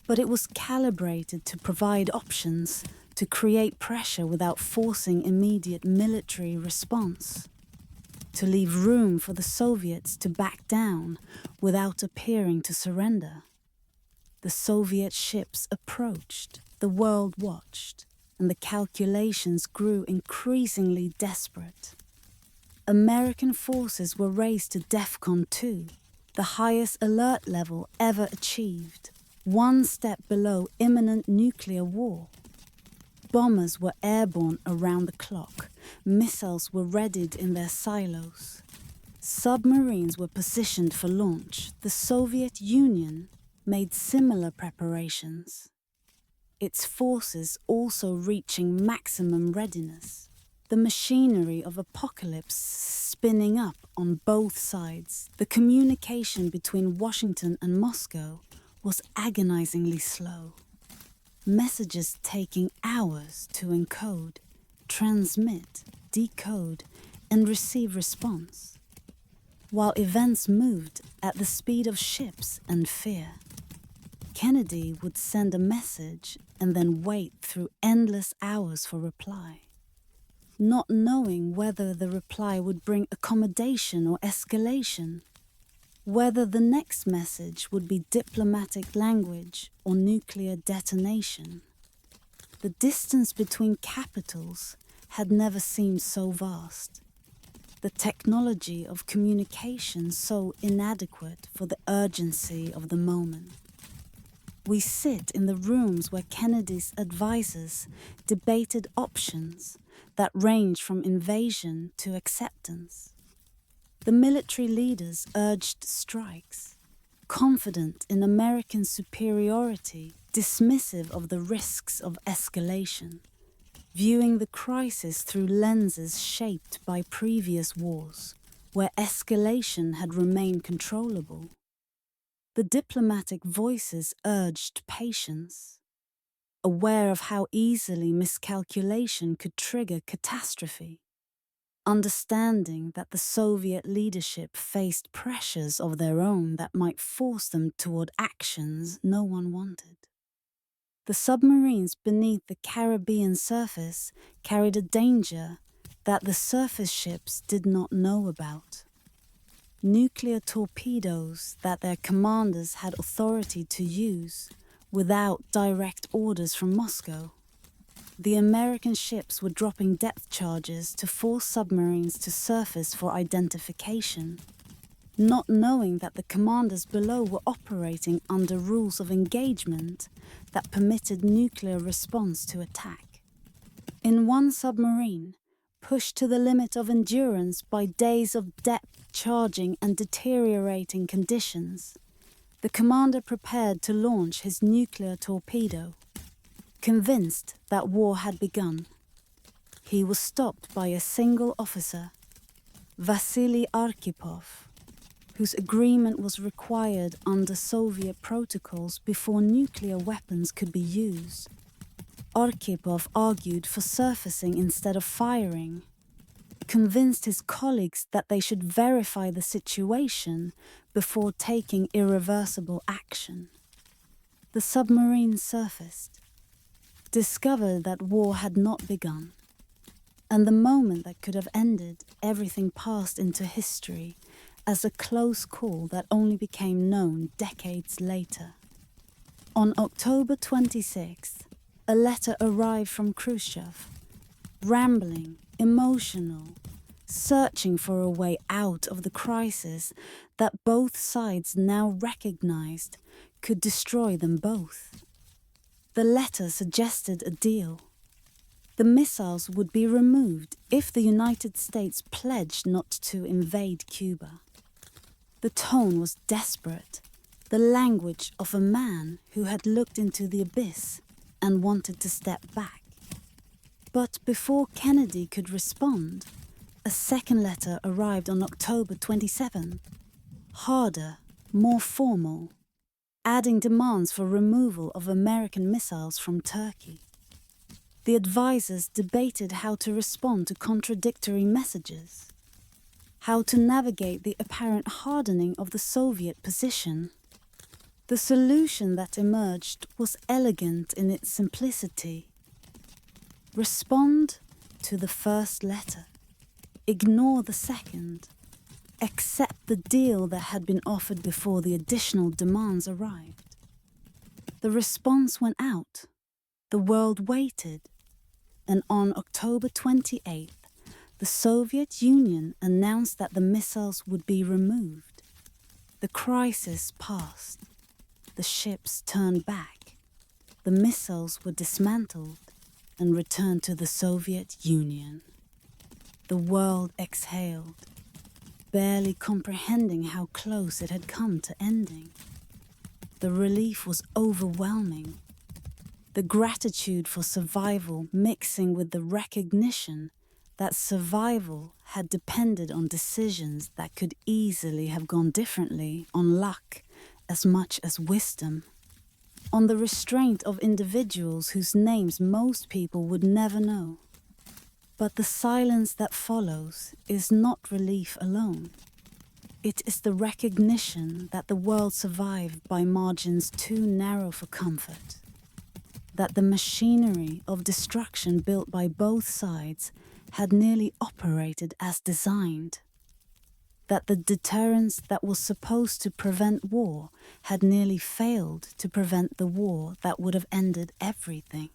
but it was calibrated to provide options, to create pressure without forcing immediate military response, to leave room for the Soviets to back down without appearing to surrender. The Soviet ships approached, the world watched, and the calculations grew increasingly desperate. American forces were raised to DEFCON 2, the highest alert level ever achieved, one step below imminent nuclear war. Bombers were airborne around the clock. Missiles were readied in their silos. Submarines were positioned for launch. The Soviet Union made similar preparations. Its forces also reaching maximum readiness. The machinery of apocalypse spinning up on both sides. The communication between Washington and Moscow was agonizingly slow. Messages taking hours to encode, transmit, decode, and receive response, while events moved at the speed of ships and fear. Kennedy would send a message and then wait through endless hours for reply, not knowing whether the reply would bring accommodation or escalation, whether the next message would be diplomatic language or nuclear detonation. The distance between capitals had never seemed so vast, the technology of communication so inadequate for the urgency of the moment. We sit in the rooms where Kennedy's advisors debated options that ranged from invasion to acceptance. The military leaders urged strikes, confident in American superiority, dismissive of the risks of escalation, viewing the crisis through lenses shaped by previous wars, where escalation had remained controllable. The diplomatic voices urged patience, aware of how easily miscalculation could trigger catastrophe, understanding that the Soviet leadership faced pressures of their own that might force them toward actions no one wanted. The submarines beneath the Caribbean surface carried a danger that the surface ships did not know about. Nuclear torpedoes that their commanders had authority to use without direct orders from Moscow. The American ships were dropping depth charges to force submarines to surface for identification, not knowing that the commanders below were operating under rules of engagement that permitted nuclear response to attack. In one submarine, pushed to the limit of endurance by days of depth charging and deteriorating conditions, the commander prepared to launch his nuclear torpedo. Convinced that war had begun, he was stopped by a single officer, Vasily Arkhipov, whose agreement was required under Soviet protocols before nuclear weapons could be used. Arkhipov argued for surfacing instead of firing, convinced his colleagues that they should verify the situation before taking irreversible action. The submarine surfaced, discovered that war had not begun, and the moment that could have ended everything passed into history as a close call that only became known decades later. On October 26th, a letter arrived from Khrushchev, rambling, emotional, searching for a way out of the crisis that both sides now recognized could destroy them both. The letter suggested a deal. The missiles would be removed if the United States pledged not to invade Cuba. The tone was desperate, the language of a man who had looked into the abyss and wanted to step back. But before Kennedy could respond, a second letter arrived on October 27, harder, more formal, adding demands for removal of American missiles from Turkey. The advisors debated how to respond to contradictory messages, how to navigate the apparent hardening of the Soviet position. The solution that emerged was elegant in its simplicity. Respond to the first letter, ignore the second, accept the deal that had been offered before the additional demands arrived. The response went out, the world waited, and on October 28th, the Soviet Union announced that the missiles would be removed. The crisis passed, the ships turned back, the missiles were dismantled and returned to the Soviet Union. The world exhaled, barely comprehending how close it had come to ending. The relief was overwhelming, the gratitude for survival mixing with the recognition that survival had depended on decisions that could easily have gone differently, on luck as much as wisdom, on the restraint of individuals whose names most people would never know. But the silence that follows is not relief alone. It is the recognition that the world survived by margins too narrow for comfort, that the machinery of destruction built by both sides had nearly operated as designed, that the deterrence that was supposed to prevent war had nearly failed to prevent the war that would have ended everything.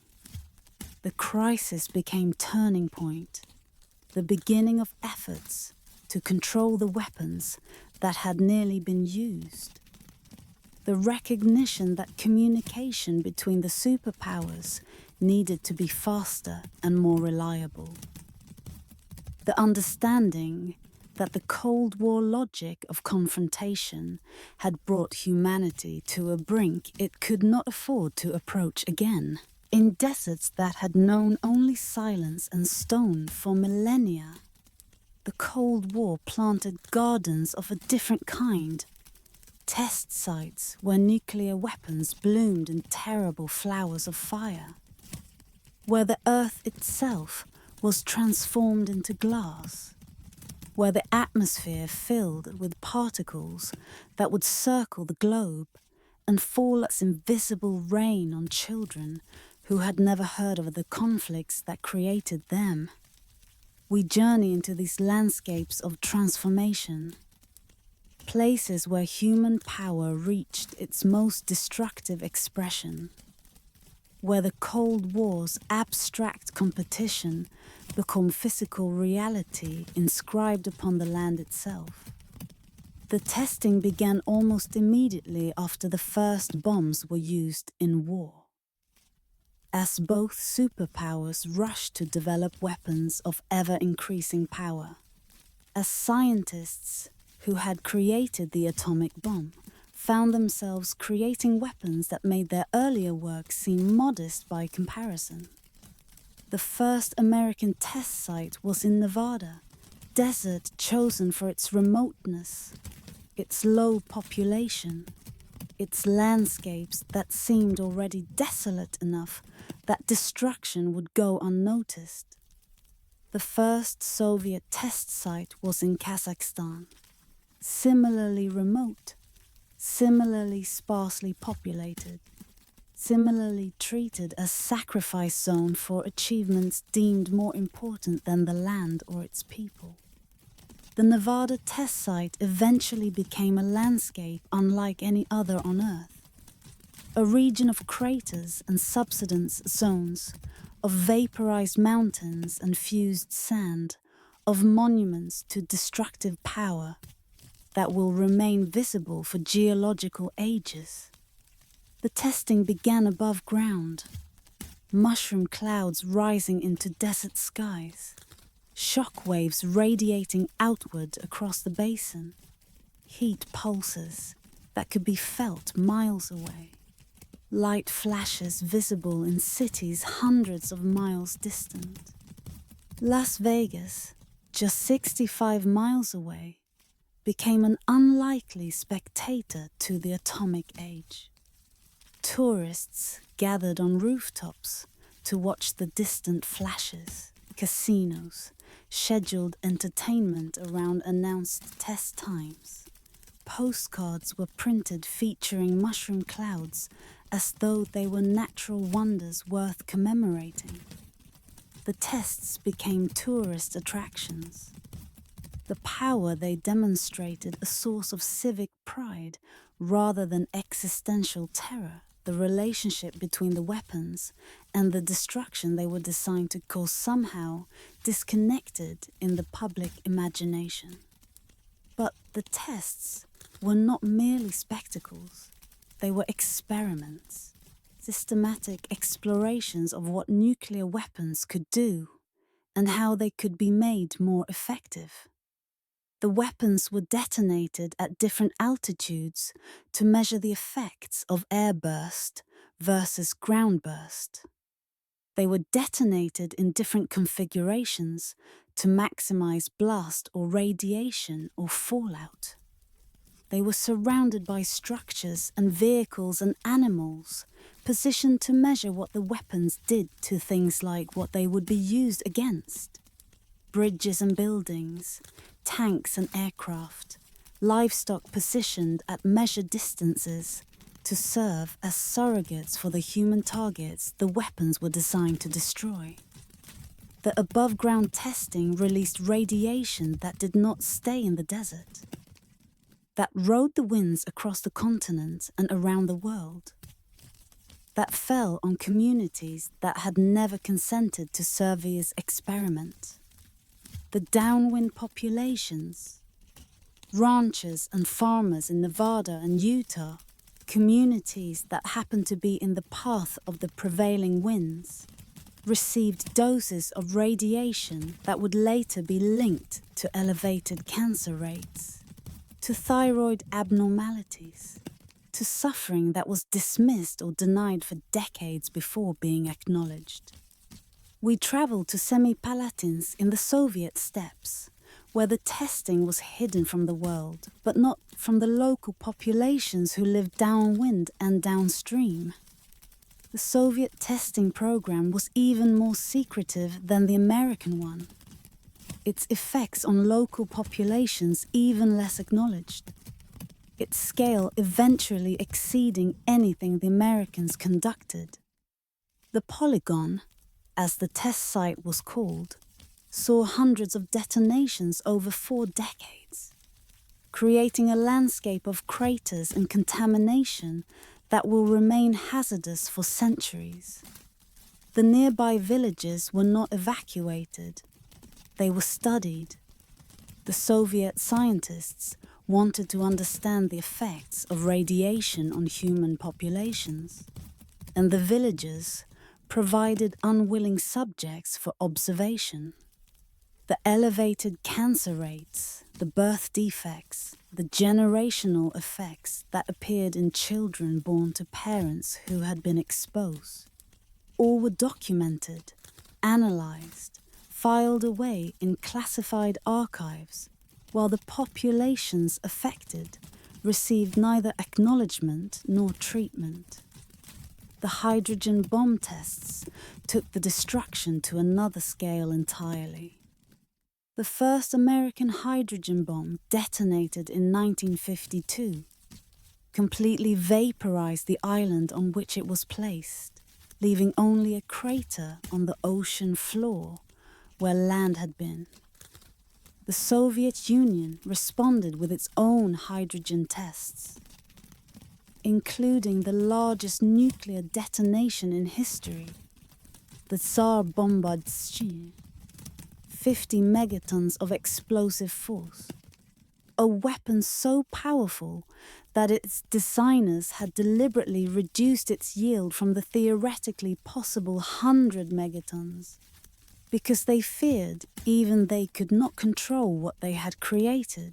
The crisis became turning point, the beginning of efforts to control the weapons that had nearly been used. The recognition that communication between the superpowers needed to be faster and more reliable. The understanding that the Cold War logic of confrontation had brought humanity to a brink it could not afford to approach again. In deserts that had known only silence and stone for millennia, the Cold War planted gardens of a different kind, test sites where nuclear weapons bloomed in terrible flowers of fire, where the earth itself was transformed into glass, where the atmosphere filled with particles that would circle the globe and fall as invisible rain on children who had never heard of the conflicts that created them. We journey into these landscapes of transformation, places where human power reached its most destructive expression, where the Cold War's abstract competition became physical reality inscribed upon the land itself. The testing began almost immediately after the first bombs were used in war, as both superpowers rushed to develop weapons of ever-increasing power. As scientists who had created the atomic bomb found themselves creating weapons that made their earlier work seem modest by comparison. The first American test site was in Nevada, desert chosen for its remoteness, its low population, its landscapes that seemed already desolate enough that destruction would go unnoticed. The first Soviet test site was in Kazakhstan, similarly remote, similarly sparsely populated, similarly treated as sacrifice zone for achievements deemed more important than the land or its people. The Nevada test site eventually became a landscape unlike any other on Earth, a region of craters and subsidence zones, of vaporized mountains and fused sand, of monuments to destructive power that will remain visible for geological ages. The testing began above ground, mushroom clouds rising into desert skies, shock waves radiating outward across the basin, heat pulses that could be felt miles away, light flashes visible in cities hundreds of miles distant. Las Vegas, just 65 miles away, became an unlikely spectator to the atomic age. Tourists gathered on rooftops to watch the distant flashes, casinos, scheduled entertainment around announced test times. Postcards were printed featuring mushroom clouds as though they were natural wonders worth commemorating. The tests became tourist attractions. The power they demonstrated a source of civic pride rather than existential terror, the relationship between the weapons and the destruction they were designed to cause somehow disconnected in the public imagination. But the tests were not merely spectacles, they were experiments, systematic explorations of what nuclear weapons could do and how they could be made more effective. The weapons were detonated at different altitudes to measure the effects of airburst versus groundburst. They were detonated in different configurations to maximize blast or radiation or fallout. They were surrounded by structures and vehicles and animals positioned to measure what the weapons did to things like what they would be used against. Bridges and buildings, tanks and aircraft, livestock positioned at measured distances to serve as surrogates for the human targets the weapons were designed to destroy. The above-ground testing released radiation that did not stay in the desert, that rode the winds across the continent and around the world, that fell on communities that had never consented to Servia's experiment. The downwind populations, ranchers and farmers in Nevada and Utah, communities that happened to be in the path of the prevailing winds, received doses of radiation that would later be linked to elevated cancer rates, to thyroid abnormalities, to suffering that was dismissed or denied for decades before being acknowledged. We traveled to Semipalatinsk in the Soviet steppes, where the testing was hidden from the world, but not from the local populations who lived downwind and downstream. The Soviet testing program was even more secretive than the American one, its effects on local populations even less acknowledged. its scale eventually exceeding anything the Americans conducted. The polygon, as the test site was called, saw hundreds of detonations over 4 decades, creating a landscape of craters and contamination that will remain hazardous for centuries. The nearby villages were not evacuated, they were studied. The Soviet scientists wanted to understand the effects of radiation on human populations, and the villagers provided unwilling subjects for observation. The elevated cancer rates, the birth defects, the generational effects that appeared in children born to parents who had been exposed, all were documented, analyzed, filed away in classified archives, while the populations affected received neither acknowledgement nor treatment. The hydrogen bomb tests took the destruction to another scale entirely. The first American hydrogen bomb detonated in 1952, completely vaporized the island on which it was placed, leaving only a crater on the ocean floor where land had been. The Soviet Union responded with its own hydrogen tests, including the largest nuclear detonation in history, the Tsar Bombardski, 50 megatons of explosive force, a weapon so powerful that its designers had deliberately reduced its yield from the theoretically possible 100 megatons, because they feared even they could not control what they had created.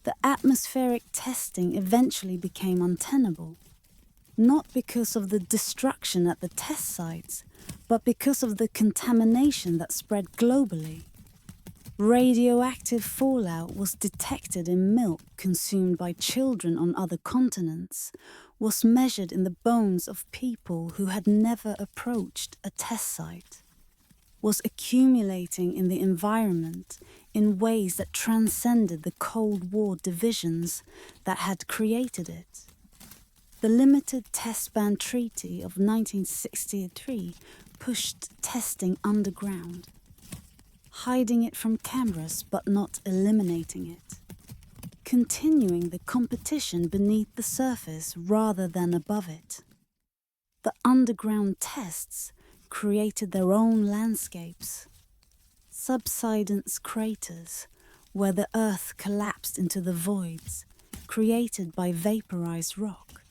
The atmospheric testing eventually became untenable, not because of the destruction at the test sites, but because of the contamination that spread globally. Radioactive fallout was detected in milk consumed by children on other continents, was measured in the bones of people who had never approached a test site, was accumulating in the environment in ways that transcended the Cold War divisions that had created it. The Limited Test Ban Treaty of 1963 pushed testing underground, hiding it from cameras but not eliminating it, continuing the competition beneath the surface rather than above it. The underground tests created their own landscapes, subsidence craters where the earth collapsed into the voids created by vaporized rock,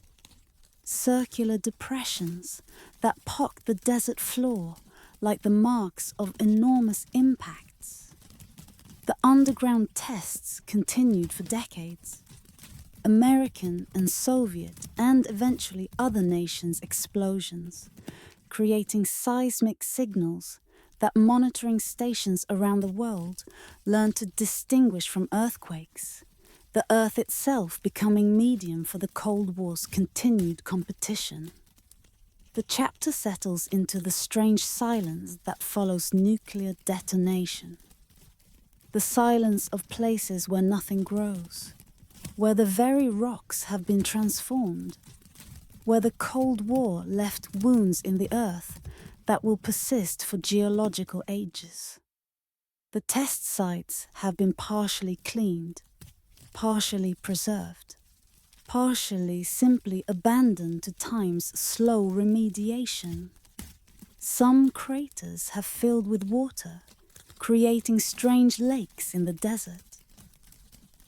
circular depressions that pocked the desert floor like the marks of enormous impacts. The underground tests continued for decades. American and Soviet and eventually other nations' explosions, creating seismic signals that monitoring stations around the world learned to distinguish from earthquakes, the Earth itself becoming medium for the Cold War's continued competition. The chapter settles into the strange silence that follows nuclear detonation. The silence of places where nothing grows, where the very rocks have been transformed, where the Cold War left wounds in the earth that will persist for geological ages. The test sites have been partially cleaned, partially preserved, partially simply abandoned to time's slow remediation. Some craters have filled with water, creating strange lakes in the desert.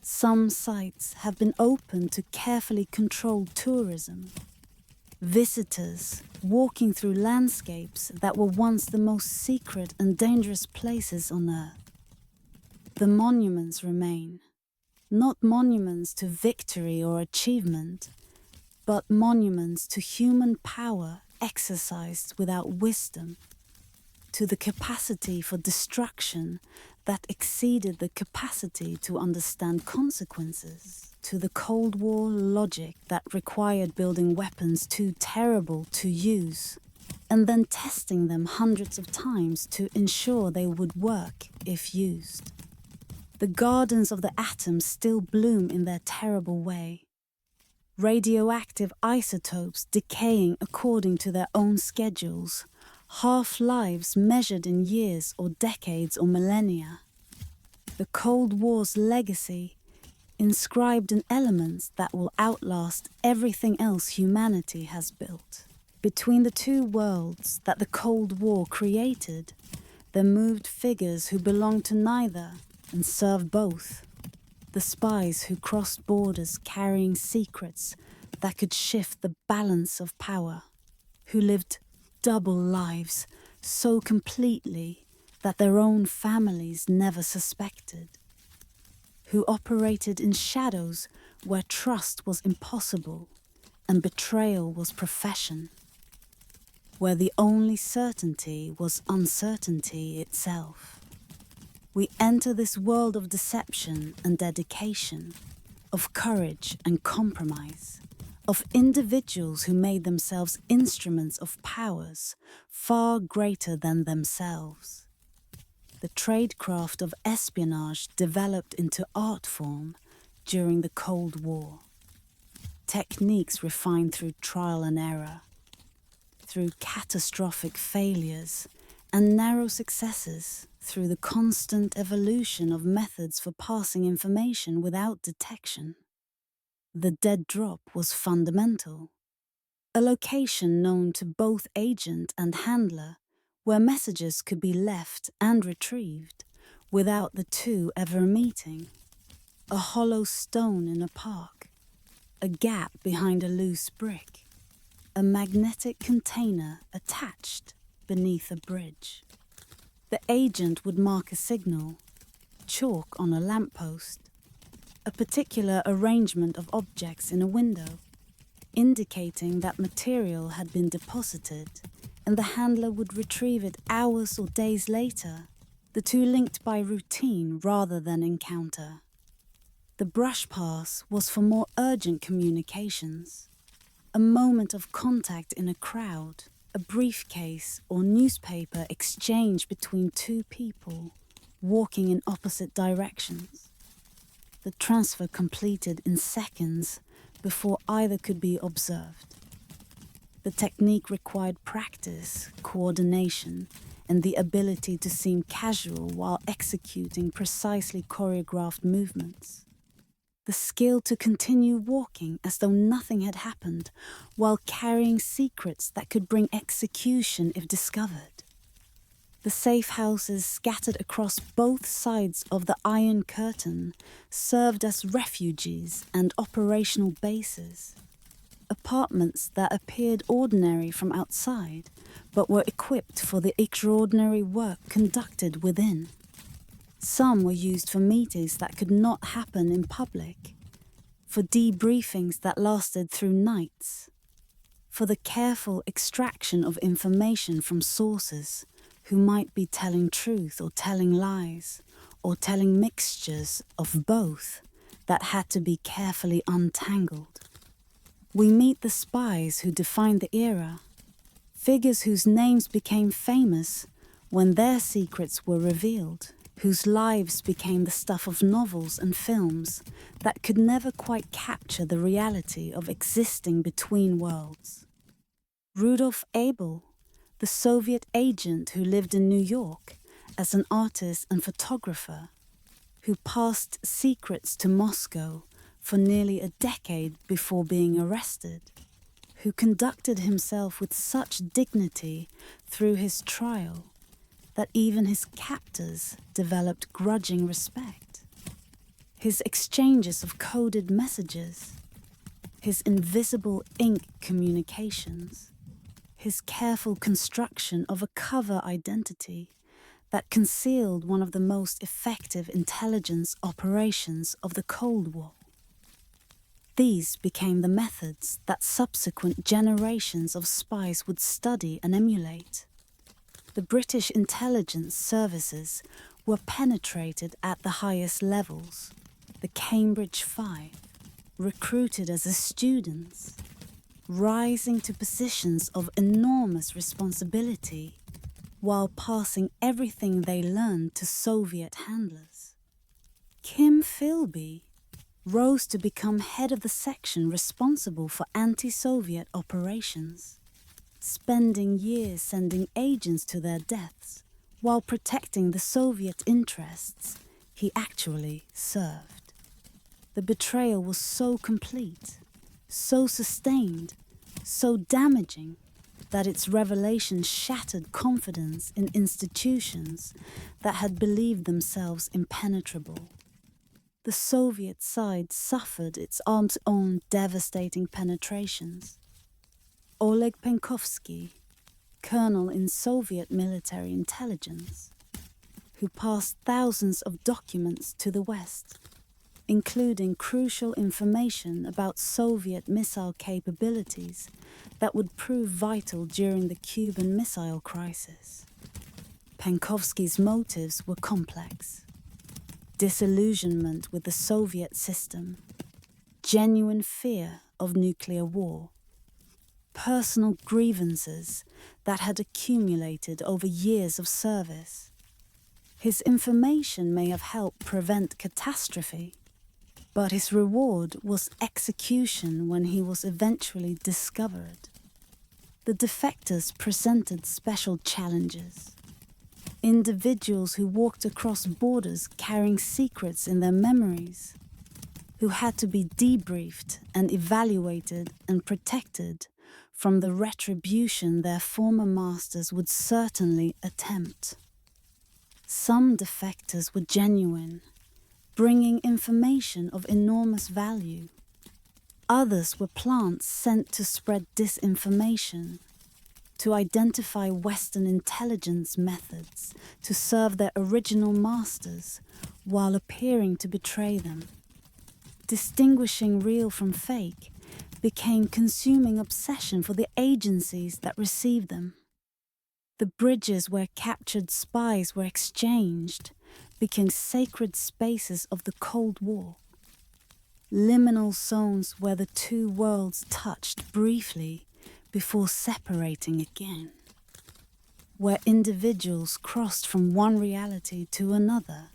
Some sites have been opened to carefully controlled tourism, visitors walking through landscapes that were once the most secret and dangerous places on Earth. The monuments remain, not monuments to victory or achievement, but monuments to human power exercised without wisdom, to the capacity for destruction that exceeded the capacity to understand consequences, to the Cold War logic that required building weapons too terrible to use, and then testing them hundreds of times to ensure they would work if used. The gardens of the atoms still bloom in their terrible way. Radioactive isotopes decaying according to their own schedules, half-lives measured in years or decades or millennia. The Cold War's legacy, inscribed in elements that will outlast everything else humanity has built. Between the two worlds that the Cold War created, there moved figures who belonged to neither and served both. The spies who crossed borders carrying secrets that could shift the balance of power, who lived double lives so completely that their own families never suspected, who operated in shadows where trust was impossible and betrayal was profession, where the only certainty was uncertainty itself. We enter this world of deception and dedication, of courage and compromise, of individuals who made themselves instruments of powers far greater than themselves. The tradecraft of espionage developed into art form during the Cold War. Techniques refined through trial and error, through catastrophic failures and narrow successes, through the constant evolution of methods for passing information without detection. The dead drop was fundamental, a location known to both agent and handler where messages could be left and retrieved without the two ever meeting. A hollow stone in a park, a gap behind a loose brick, a magnetic container attached beneath a bridge. The agent would mark a signal, chalk on a lamppost, a particular arrangement of objects in a window, indicating that material had been deposited, and the handler would retrieve it hours or days later, the two linked by routine rather than encounter. The brush pass was for more urgent communications, a moment of contact in a crowd, a briefcase or newspaper exchange between two people walking in opposite directions. The transfer completed in seconds before either could be observed. The technique required practice, coordination, and the ability to seem casual while executing precisely choreographed movements. The skill to continue walking as though nothing had happened while carrying secrets that could bring execution if discovered. The safe houses scattered across both sides of the Iron Curtain served as refuges and operational bases. Apartments that appeared ordinary from outside but were equipped for the extraordinary work conducted within. Some were used for meetings that could not happen in public, for debriefings that lasted through nights, for the careful extraction of information from sources who might be telling truth or telling lies, or telling mixtures of both that had to be carefully untangled. We meet the spies who defined the era, figures whose names became famous when their secrets were revealed, whose lives became the stuff of novels and films that could never quite capture the reality of existing between worlds. Rudolf Abel, the Soviet agent who lived in New York as an artist and photographer, who passed secrets to Moscow for nearly a decade before being arrested, who conducted himself with such dignity through his trial that even his captors developed grudging respect. His exchanges of coded messages, his invisible ink communications, his careful construction of a cover identity that concealed one of the most effective intelligence operations of the Cold War. These became the methods that subsequent generations of spies would study and emulate. The British intelligence services were penetrated at the highest levels. The Cambridge Five, recruited as students, rising to positions of enormous responsibility while passing everything they learned to Soviet handlers. Kim Philby rose to become head of the section responsible for anti-Soviet operations, spending years sending agents to their deaths while protecting the Soviet interests he actually served. The betrayal was so complete, so sustained, so damaging that its revelation shattered confidence in institutions that had believed themselves impenetrable. The Soviet side suffered its own devastating penetrations. Oleg Penkovsky, colonel in Soviet military intelligence, who passed thousands of documents to the West, including crucial information about Soviet missile capabilities that would prove vital during the Cuban Missile Crisis. Penkovsky's motives were complex. Disillusionment with the Soviet system, genuine fear of nuclear war, personal grievances that had accumulated over years of service. His information may have helped prevent catastrophe, but his reward was execution when he was eventually discovered. The defectors presented special challenges. Individuals who walked across borders carrying secrets in their memories, who had to be debriefed and evaluated and protected from the retribution their former masters would certainly attempt. Some defectors were genuine, bringing information of enormous value. Others were plants sent to spread disinformation, to identify Western intelligence methods to serve their original masters while appearing to betray them. Distinguishing real from fake became consuming obsession for the agencies that received them. The bridges where captured spies were exchanged became sacred spaces of the Cold War. Liminal zones where the two worlds touched briefly before separating again, where individuals crossed from one reality to another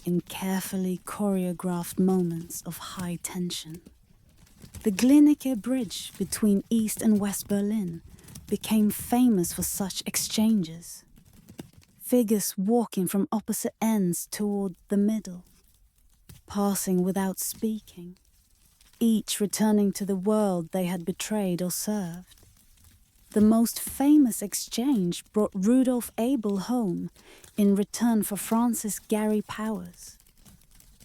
in carefully choreographed moments of high tension. The Glienicke Bridge between East and West Berlin became famous for such exchanges. Figures walking from opposite ends toward the middle, passing without speaking, each returning to the world they had betrayed or served. The most famous exchange brought Rudolf Abel home in return for Francis Gary Powers,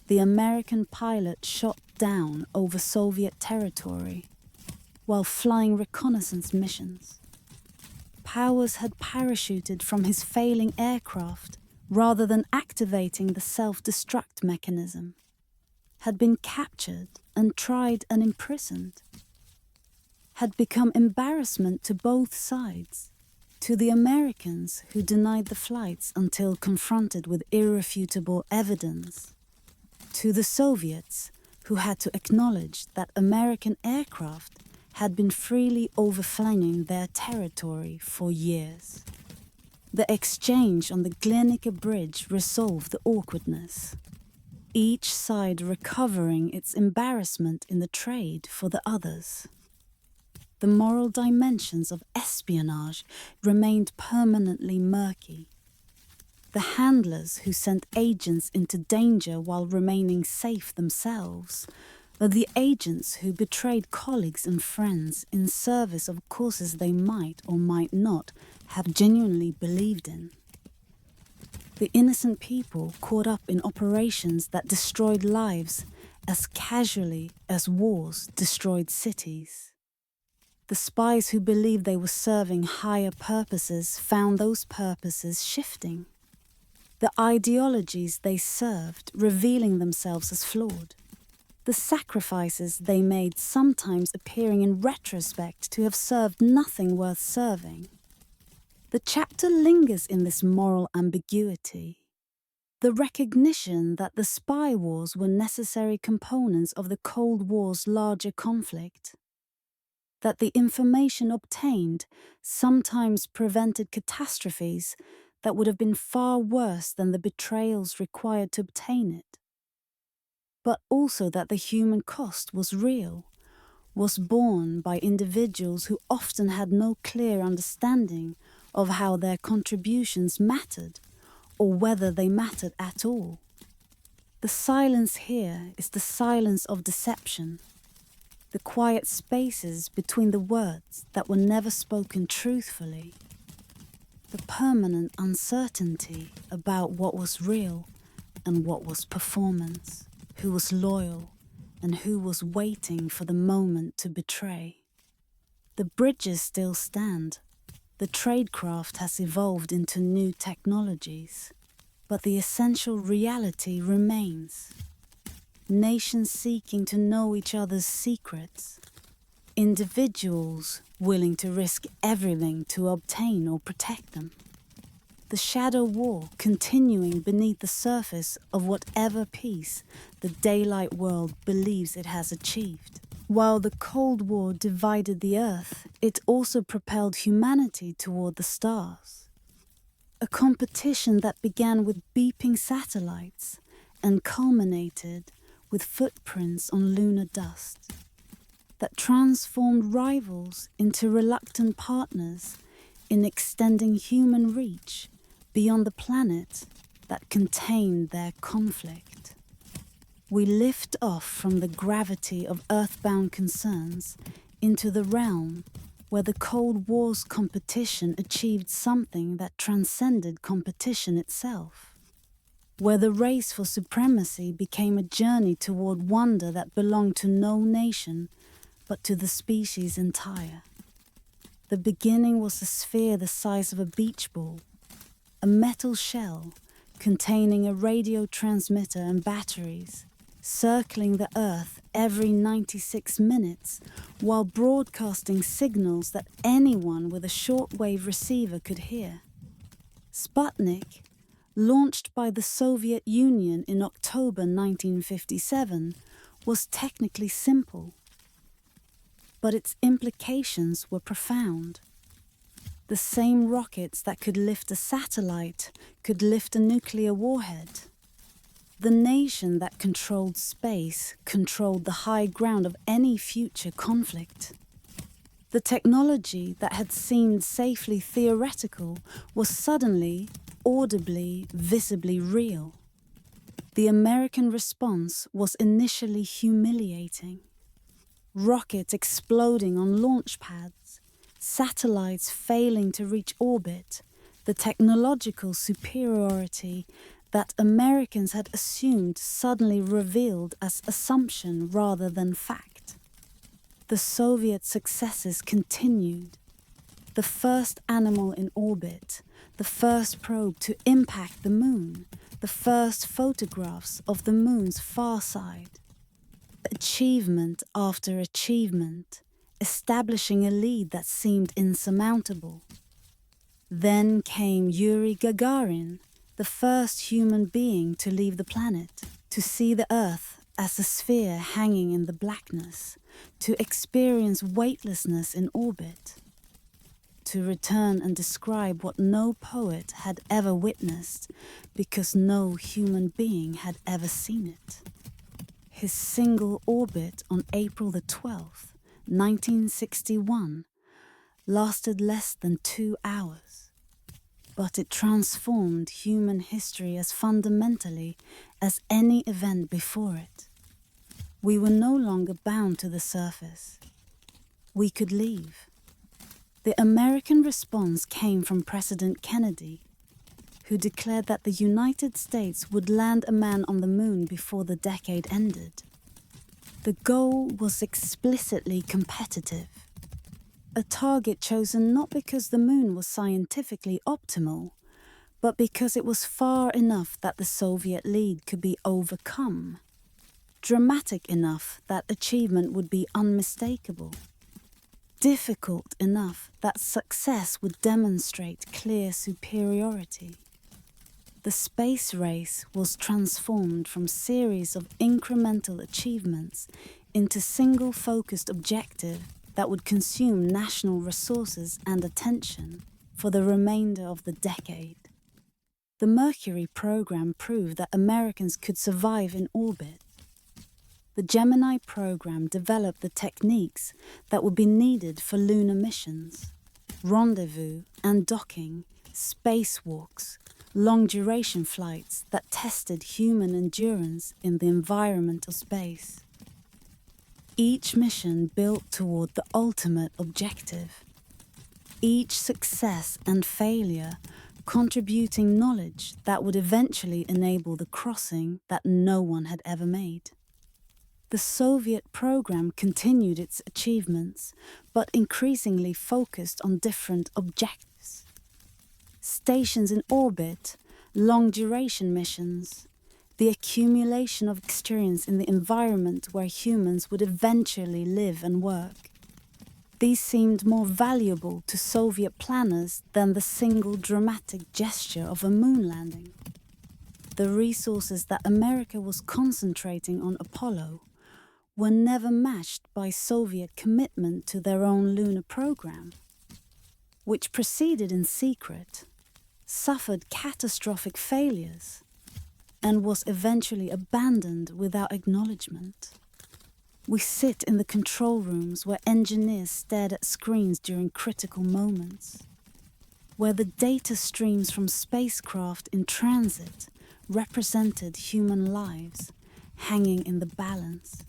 the American pilot shot down over Soviet territory while flying reconnaissance missions. Powers had parachuted from his failing aircraft rather than activating the self-destruct mechanism, had been captured and tried and imprisoned, had become embarrassment to both sides, to the Americans who denied the flights until confronted with irrefutable evidence, to the Soviets who had to acknowledge that American aircraft had been freely overflying their territory for years. The exchange on the Glienicke Bridge resolved the awkwardness, each side recovering its embarrassment in the trade for the others. The moral dimensions of espionage remained permanently murky. The handlers who sent agents into danger while remaining safe themselves, or the agents who betrayed colleagues and friends in service of causes they might or might not have genuinely believed in. The innocent people caught up in operations that destroyed lives as casually as wars destroyed cities. The spies who believed they were serving higher purposes found those purposes shifting. The ideologies they served revealing themselves as flawed. The sacrifices they made sometimes appearing in retrospect to have served nothing worth serving. The chapter lingers in this moral ambiguity. The recognition that the spy wars were necessary components of the Cold War's larger conflict. That the information obtained sometimes prevented catastrophes that would have been far worse than the betrayals required to obtain it. but also that the human cost was real, was borne by individuals who often had no clear understanding of how their contributions mattered or whether they mattered at all. The silence here is the silence of deception, the quiet spaces between the words that were never spoken truthfully, the permanent uncertainty about what was real and what was performance, who was loyal and who was waiting for the moment to betray. The bridges still stand. The tradecraft has evolved into new technologies, but the essential reality remains. Nations seeking to know each other's secrets, individuals willing to risk everything to obtain or protect them. The shadow war continuing beneath the surface of whatever peace the daylight world believes it has achieved. While the Cold War divided the Earth, it also propelled humanity toward the stars. A competition that began with beeping satellites and culminated with footprints on lunar dust, that transformed rivals into reluctant partners in extending human reach beyond the planet that contained their conflict. We lift off from the gravity of earthbound concerns into the realm where the Cold War's competition achieved something that transcended competition itself, where the race for supremacy became a journey toward wonder that belonged to no nation but to the species entire. The beginning was a sphere the size of a beach ball, a metal shell containing a radio transmitter and batteries, circling the Earth every 96 minutes while broadcasting signals that anyone with a shortwave receiver could hear. Sputnik, launched by the Soviet Union in October 1957, was technically simple, but its implications were profound. The same rockets that could lift a satellite could lift a nuclear warhead. The nation that controlled space controlled the high ground of any future conflict. The technology that had seemed safely theoretical was suddenly, audibly, visibly real. The American response was initially humiliating. Rockets exploding on launch pads, satellites failing to reach orbit, the technological superiority that Americans had assumed suddenly revealed as assumption rather than fact. The Soviet successes continued. The first animal in orbit, the first probe to impact the moon, the first photographs of the moon's far side. Achievement after achievement, establishing a lead that seemed insurmountable. Then came Yuri Gagarin, the first human being to leave the planet, to see the Earth as a sphere hanging in the blackness, to experience weightlessness in orbit, to return and describe what no poet had ever witnessed because no human being had ever seen it. His single orbit on April the 12th, 1961, lasted less than 2 hours, but it transformed human history as fundamentally as any event before it. We were no longer bound to the surface. We could leave. The American response came from President Kennedy, who declared that the United States would land a man on the moon before the decade ended. The goal was explicitly competitive, a target chosen not because the moon was scientifically optimal, but because it was far enough that the Soviet lead could be overcome, dramatic enough that achievement would be unmistakable, difficult enough that success would demonstrate clear superiority. The space race was transformed from series of incremental achievements into single-focused objective that would consume national resources and attention for the remainder of the decade. The Mercury program proved that Americans could survive in orbit. the Gemini program developed the techniques that would be needed for lunar missions, rendezvous and docking, spacewalks, long-duration flights that tested human endurance in the environment of space. Each mission built toward the ultimate objective. Each success and failure contributing knowledge that would eventually enable the crossing that no one had ever made. The Soviet program continued its achievements, but increasingly focused on different objectives. Stations in orbit, long-duration missions, the accumulation of experience in the environment where humans would eventually live and work. These seemed more valuable to Soviet planners than the single dramatic gesture of a moon landing. The resources that America was concentrating on Apollo were never matched by Soviet commitment to their own lunar program, which proceeded in secret, suffered catastrophic failures, and was eventually abandoned without acknowledgement. We sit in the control rooms where engineers stared at screens during critical moments, where the data streams from spacecraft in transit represented human lives hanging in the balance,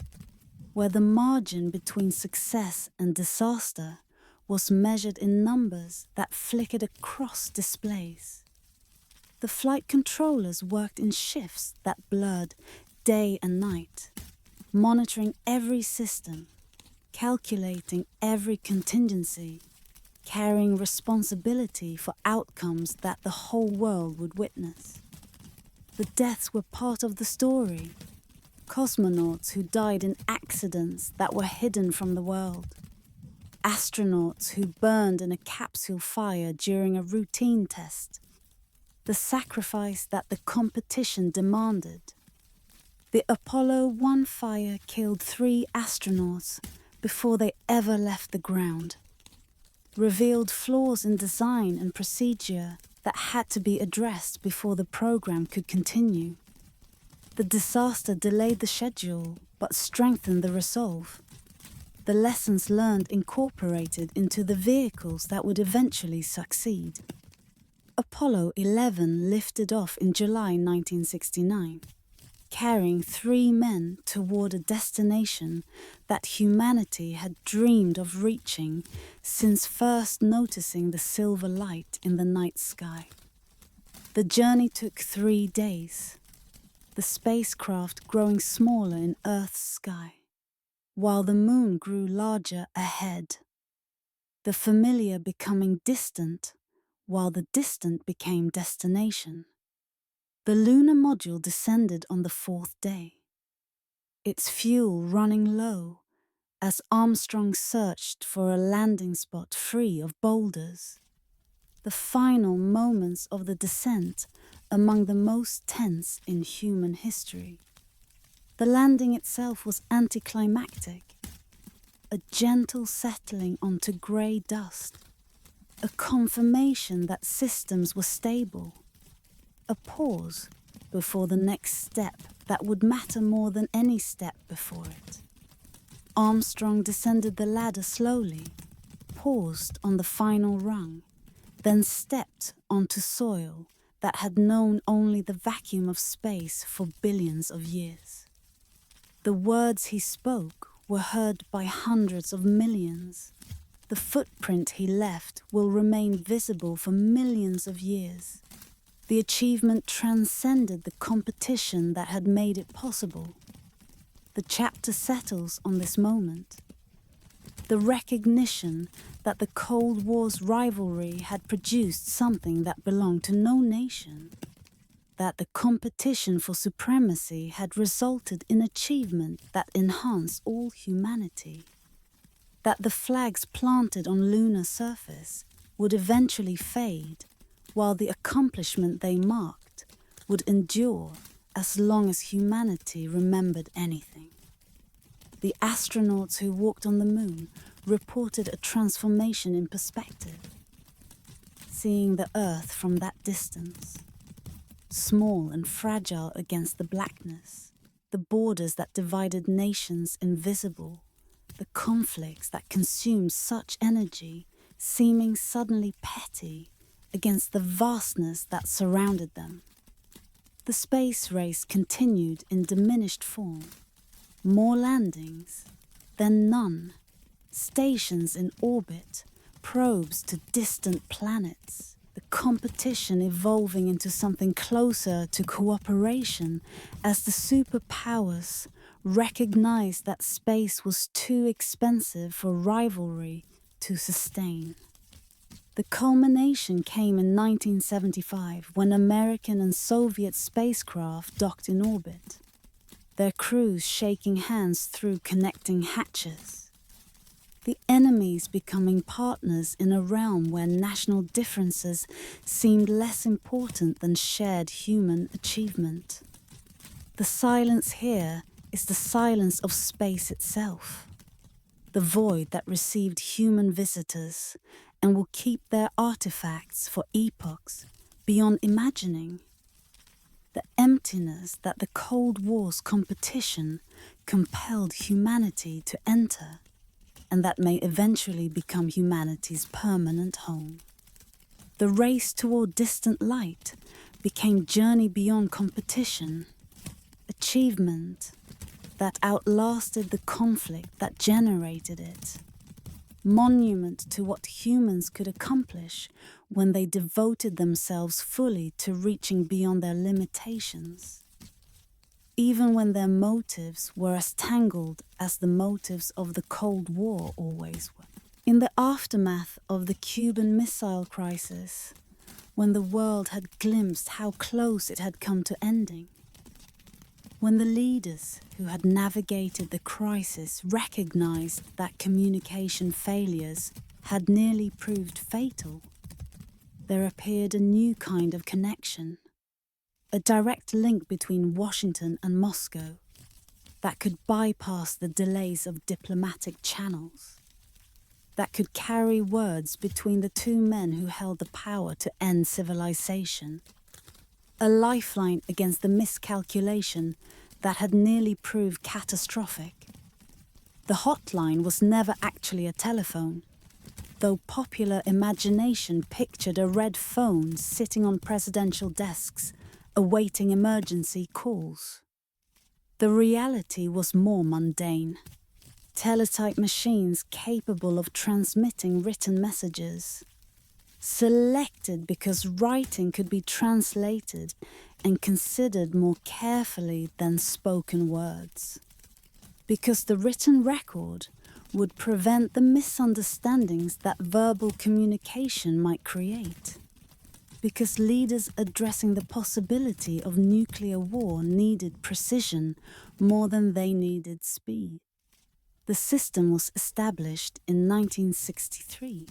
where the margin between success and disaster was measured in numbers that flickered across displays. The flight controllers worked in shifts that blurred day and night, monitoring every system, calculating every contingency, carrying responsibility for outcomes that the whole world would witness. The deaths were part of the story. Cosmonauts who died in accidents that were hidden from the world. Astronauts who burned in a capsule fire during a routine test. The sacrifice that the competition demanded. The Apollo 1 fire killed 3 astronauts before they ever left the ground. Revealed flaws in design and procedure that had to be addressed before the program could continue. The disaster delayed the schedule, but strengthened the resolve. The lessons learned incorporated into the vehicles that would eventually succeed. Apollo 11 lifted off in July 1969, carrying 3 men toward a destination that humanity had dreamed of reaching since first noticing the silver light in the night sky. The journey took 3 days. The spacecraft growing smaller in Earth's sky, while the moon grew larger ahead. The familiar becoming distant, while the distant became destination. The lunar module descended on the 4th day, its fuel running low as Armstrong searched for a landing spot free of boulders. The final moments of the descent among the most tense in human history. The landing itself was anticlimactic, a gentle settling onto grey dust, a confirmation that systems were stable, a pause before the next step that would matter more than any step before it. Armstrong descended the ladder slowly, paused on the final rung, then stepped onto soil that had known only the vacuum of space for billions of years. The words he spoke were heard by hundreds of millions. The footprint he left will remain visible for millions of years. The achievement transcended the competition that had made it possible. The chapter settles on this moment. The recognition that the Cold War's rivalry had produced something that belonged to no nation. That the competition for supremacy had resulted in achievement that enhanced all humanity. That the flags planted on lunar surface would eventually fade, while the accomplishment they marked would endure as long as humanity remembered anything. The astronauts who walked on the moon reported a transformation in perspective. Seeing the Earth from that distance, small and fragile against the blackness, the borders that divided nations invisible, the conflicts that consumed such energy seeming suddenly petty against the vastness that surrounded them. The space race continued in diminished form. More landings, then none. Stations in orbit, probes to distant planets. The competition evolving into something closer to cooperation as the superpowers recognized that space was too expensive for rivalry to sustain. The culmination came in 1975 when American and Soviet spacecraft docked in orbit, their crews shaking hands through connecting hatches. The enemies becoming partners in a realm where national differences seemed less important than shared human achievement. The silence here is the silence of space itself, the void that received human visitors and will keep their artifacts for epochs beyond imagining. The emptiness that the Cold War's competition compelled humanity to enter, and that may eventually become humanity's permanent home. The race toward distant light became journey beyond competition, achievement that outlasted the conflict that generated it, monument to what humans could accomplish when they devoted themselves fully to reaching beyond their limitations, even when their motives were as tangled as the motives of the Cold War always were. In the aftermath of the Cuban Missile Crisis, when the world had glimpsed how close it had come to ending, when the leaders who had navigated the crisis recognized that communication failures had nearly proved fatal, there appeared a new kind of connection, a direct link between Washington and Moscow that could bypass the delays of diplomatic channels, that could carry words between the two men who held the power to end civilization, a lifeline against the miscalculation that had nearly proved catastrophic. The hotline was never actually a telephone, though popular imagination pictured a red phone sitting on presidential desks, awaiting emergency calls. The reality was more mundane. Teletype machines capable of transmitting written messages, selected because writing could be translated and considered more carefully than spoken words, because the written record would prevent the misunderstandings that verbal communication might create, because leaders addressing the possibility of nuclear war needed precision more than they needed speed. The system was established in 1963.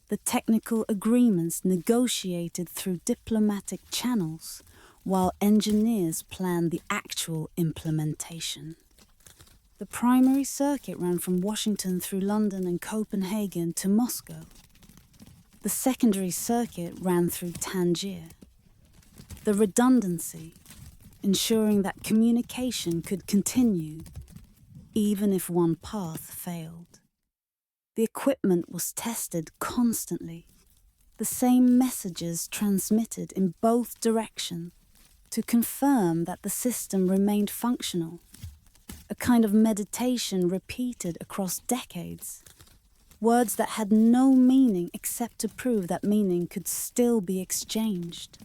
The technical agreements negotiated through diplomatic channels, while engineers planned the actual implementation. The primary circuit ran from Washington through London and Copenhagen to Moscow. The secondary circuit ran through Tangier. The redundancy, ensuring that communication could continue even if one path failed. The equipment was tested constantly, the same messages transmitted in both directions to confirm that the system remained functional, a kind of meditation repeated across decades, words that had no meaning except to prove that meaning could still be exchanged.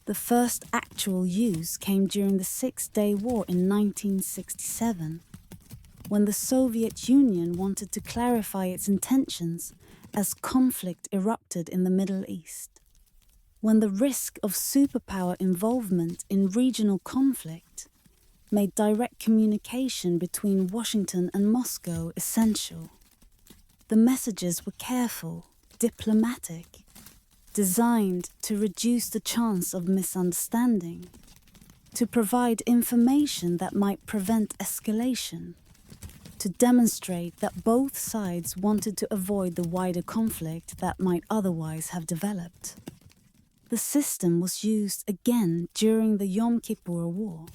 The first actual use came during the Six-Day War in 1967, when the Soviet Union wanted to clarify its intentions as conflict erupted in the Middle East, when the risk of superpower involvement in regional conflict made direct communication between Washington and Moscow essential. The messages were careful, diplomatic, designed to reduce the chance of misunderstanding, to provide information that might prevent escalation, to demonstrate that both sides wanted to avoid the wider conflict that might otherwise have developed. The system was used again during the Yom Kippur War,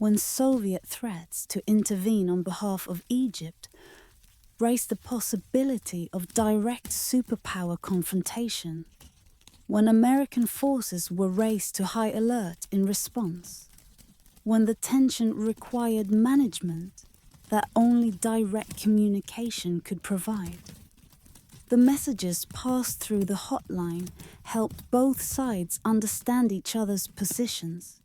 when Soviet threats to intervene on behalf of Egypt raised the possibility of direct superpower confrontation, when American forces were raised to high alert in response, when the tension required management that only direct communication could provide. The messages passed through the hotline helped both sides understand each other's positions,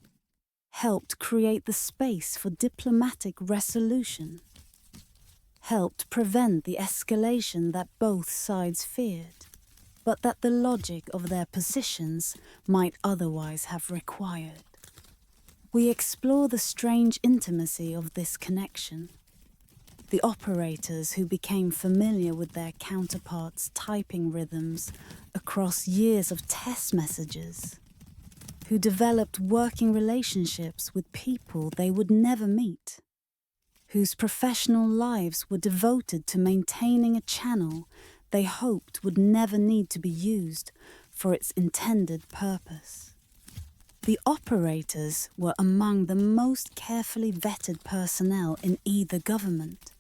helped create the space for diplomatic resolution, helped prevent the escalation that both sides feared, but that the logic of their positions might otherwise have required. We explore the strange intimacy of this connection. The operators who became familiar with their counterparts' typing rhythms across years of test messages, who developed working relationships with people they would never meet, whose professional lives were devoted to maintaining a channel they hoped would never need to be used for its intended purpose. The operators were among the most carefully vetted personnel in either government,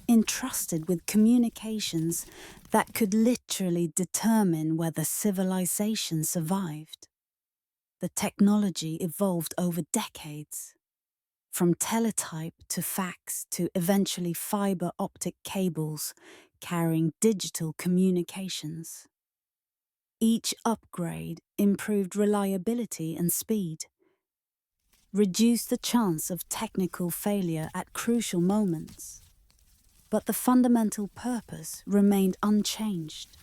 entrusted with communications that could literally determine whether civilization survived. The technology evolved over decades, from teletype to fax to eventually fiber optic cables carrying digital communications. Each upgrade improved reliability and speed, reduced the chance of technical failure at crucial moments, but the fundamental purpose remained unchanged,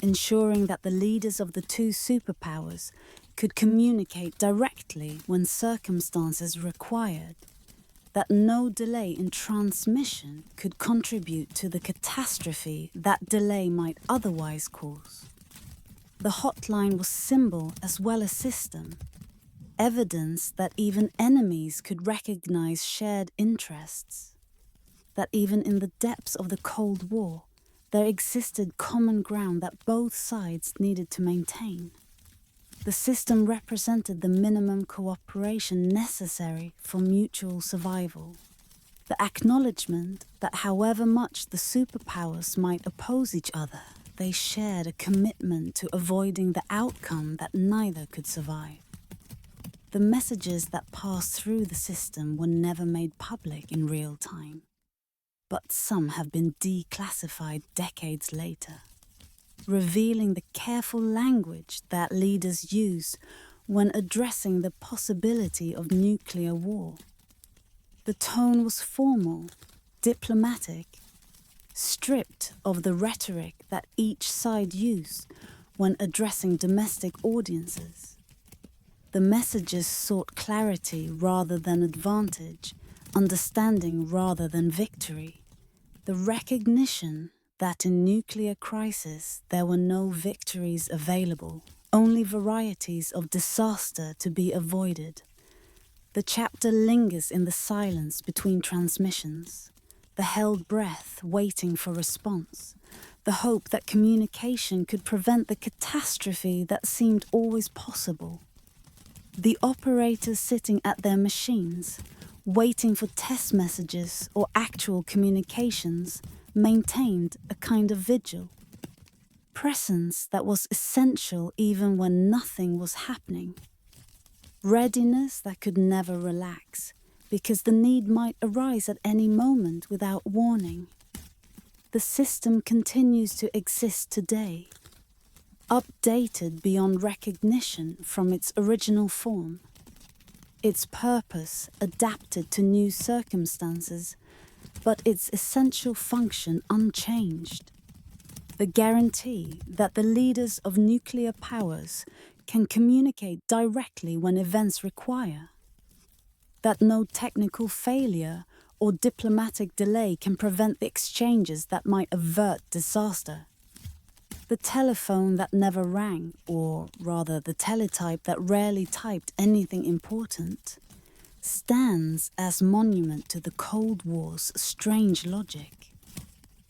ensuring that the leaders of the two superpowers could communicate directly when circumstances required, that no delay in transmission could contribute to the catastrophe that delay might otherwise cause. The hotline was symbol as well as system, evidence that even enemies could recognize shared interests, that even in the depths of the Cold War, there existed common ground that both sides needed to maintain. The system represented the minimum cooperation necessary for mutual survival. The acknowledgement that however much the superpowers might oppose each other, they shared a commitment to avoiding the outcome that neither could survive. The messages that passed through the system were never made public in real time, but some have been declassified decades later, revealing the careful language that leaders use when addressing the possibility of nuclear war. The tone was formal, diplomatic, stripped of the rhetoric that each side used when addressing domestic audiences. The messages sought clarity rather than advantage, understanding rather than victory, the recognition that in nuclear crisis there were no victories available, only varieties of disaster to be avoided. The chapter lingers in the silence between transmissions, the held breath waiting for response, the hope that communication could prevent the catastrophe that seemed always possible. The operators sitting at their machines, waiting for test messages or actual communications, maintained a kind of vigil, presence that was essential even when nothing was happening, readiness that could never relax, because the need might arise at any moment without warning. The system continues to exist today, updated beyond recognition from its original form, its purpose adapted to new circumstances, but its essential function unchanged. The guarantee that the leaders of nuclear powers can communicate directly when events require, that no technical failure or diplomatic delay can prevent the exchanges that might avert disaster. The telephone that never rang, or rather the teletype that rarely typed anything important, stands as monument to the Cold War's strange logic.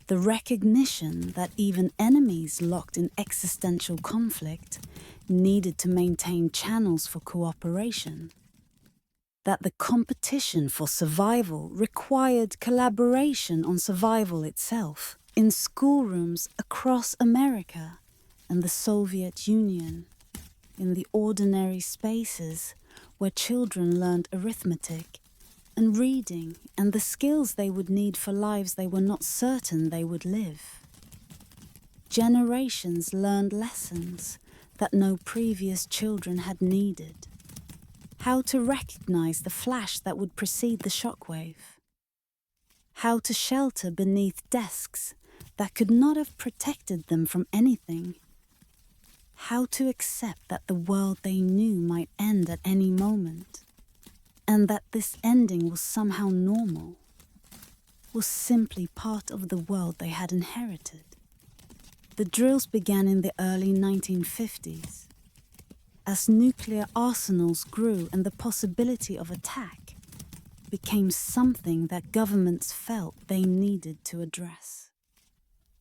The recognition that even enemies locked in existential conflict needed to maintain channels for cooperation. that the competition for survival required collaboration on survival itself in schoolrooms across America and the Soviet Union, in the ordinary spaces where children learned arithmetic and reading and the skills they would need for lives they were not certain they would live. Generations learned lessons that no previous children had needed. How to recognize the flash that would precede the shockwave. How to shelter beneath desks that could not have protected them from anything. How to accept that the world they knew might end at any moment, and that this ending was somehow normal, was simply part of the world they had inherited. The drills began in the early 1950s. As nuclear arsenals grew and the possibility of attack became something that governments felt they needed to address.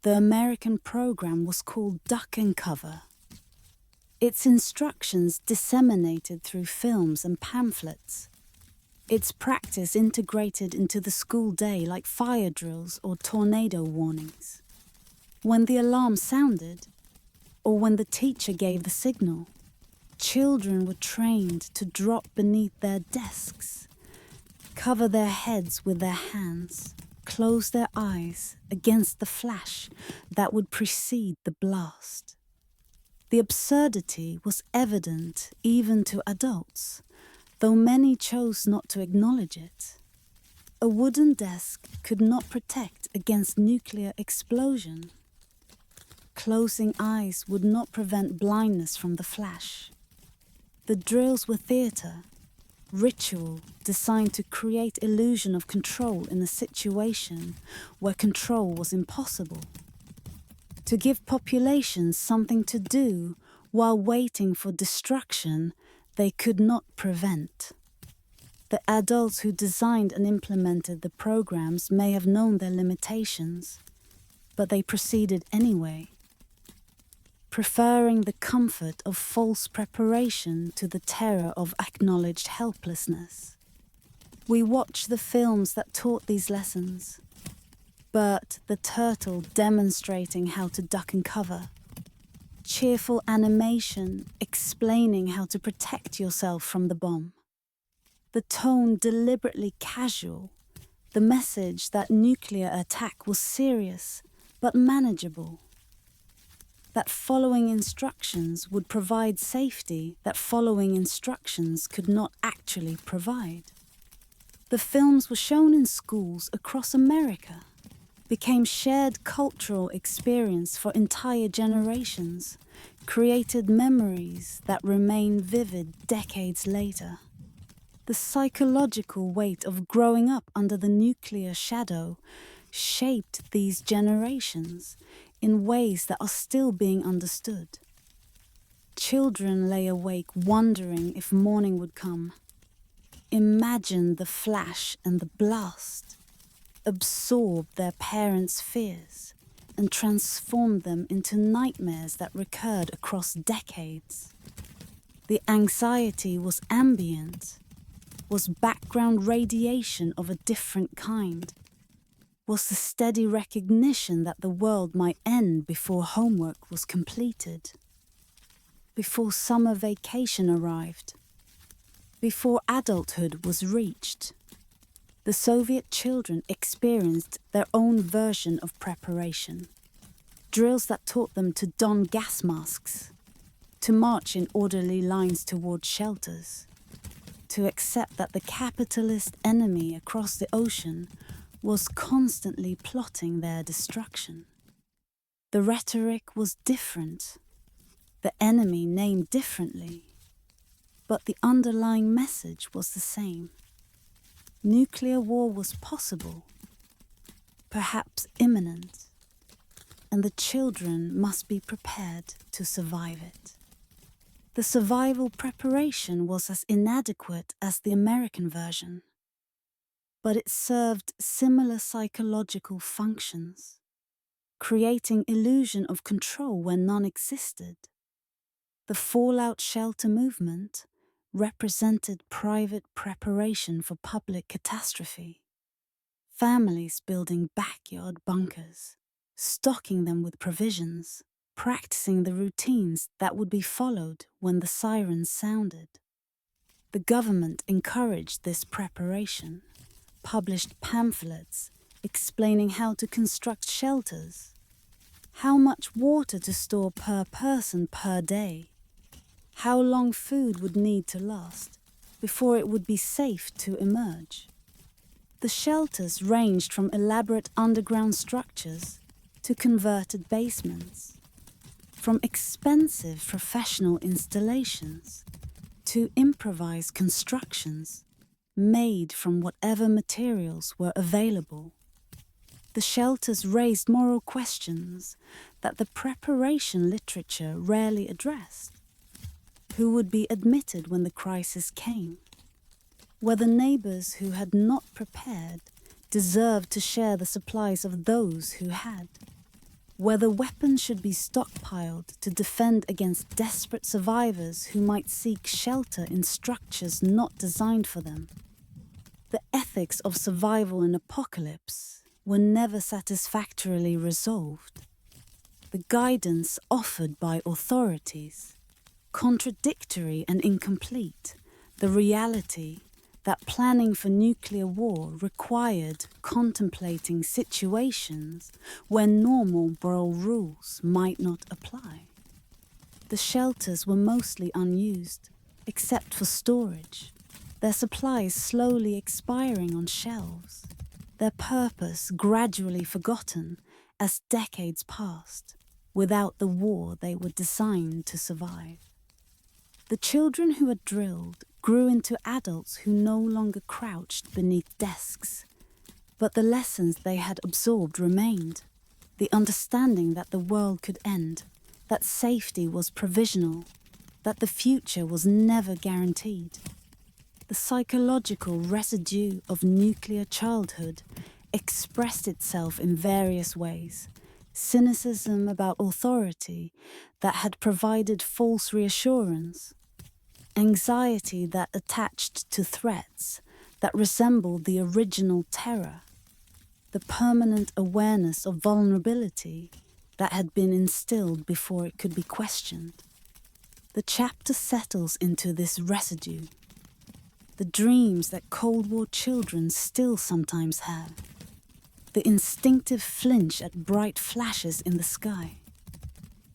The American program was called Duck and Cover. Its instructions disseminated through films and pamphlets. Its practice integrated into the school day like fire drills or tornado warnings. When the alarm sounded, or when the teacher gave the signal, children were trained to drop beneath their desks, cover their heads with their hands, close their eyes against the flash that would precede the blast. The absurdity was evident even to adults, though many chose not to acknowledge it. A wooden desk could not protect against nuclear explosion. Closing eyes would not prevent blindness from the flash. The drills were theatre, ritual designed to create illusion of control in a situation where control was impossible. To give populations something to do while waiting for destruction they could not prevent. The adults who designed and implemented the programs may have known their limitations, but they proceeded anyway, preferring the comfort of false preparation to the terror of acknowledged helplessness. We watched the films that taught these lessons. Bert the turtle demonstrating how to duck and cover. Cheerful animation explaining how to protect yourself from the bomb. The tone deliberately casual, the message that nuclear attack was serious but manageable. That following instructions would provide safety that following instructions could not actually provide. The films were shown in schools across America, became shared cultural experience for entire generations, created memories that remain vivid decades later. The psychological weight of growing up under the nuclear shadow shaped these generations in ways that are still being understood. Children lay awake wondering if morning would come. Imagined the flash and the blast, absorbed their parents' fears, and transformed them into nightmares that recurred across decades. The anxiety was ambient, was background radiation of a different kind, was the steady recognition that the world might end before homework was completed, before summer vacation arrived, before adulthood was reached. The Soviet children experienced their own version of preparation, drills that taught them to don gas masks, to march in orderly lines toward shelters, to accept that the capitalist enemy across the ocean was constantly plotting their destruction. The rhetoric was different, the enemy named differently, but the underlying message was the same. Nuclear war was possible, perhaps imminent, and the children must be prepared to survive it. The survival preparation was as inadequate as the American version, but it served similar psychological functions, creating illusion of control where none existed. The fallout shelter movement represented private preparation for public catastrophe. Families building backyard bunkers, stocking them with provisions, practicing the routines that would be followed when the sirens sounded. The government encouraged this preparation, published pamphlets explaining how to construct shelters, how much water to store per person per day, how long food would need to last before it would be safe to emerge. The shelters ranged from elaborate underground structures to converted basements, from expensive professional installations to improvised constructions made from whatever materials were available. The shelters raised moral questions that the preparation literature rarely addressed. Who would be admitted when the crisis came? Whether neighbors who had not prepared deserved to share the supplies of those who had. Whether weapons should be stockpiled to defend against desperate survivors who might seek shelter in structures not designed for them. The ethics of survival in apocalypse were never satisfactorily resolved. The guidance offered by authorities, contradictory and incomplete, the reality that planning for nuclear war required contemplating situations where normal moral rules might not apply. The shelters were mostly unused, except for storage, their supplies slowly expiring on shelves, their purpose gradually forgotten as decades passed. Without the war, they were designed to survive. The children who had drilled grew into adults who no longer crouched beneath desks, but the lessons they had absorbed remained. The understanding that the world could end, that safety was provisional, that the future was never guaranteed. The psychological residue of nuclear childhood expressed itself in various ways. Cynicism about authority that had provided false reassurance, anxiety that attached to threats that resembled the original terror, the permanent awareness of vulnerability that had been instilled before it could be questioned. The chapter settles into this residue, the dreams that Cold War children still sometimes have, the instinctive flinch at bright flashes in the sky,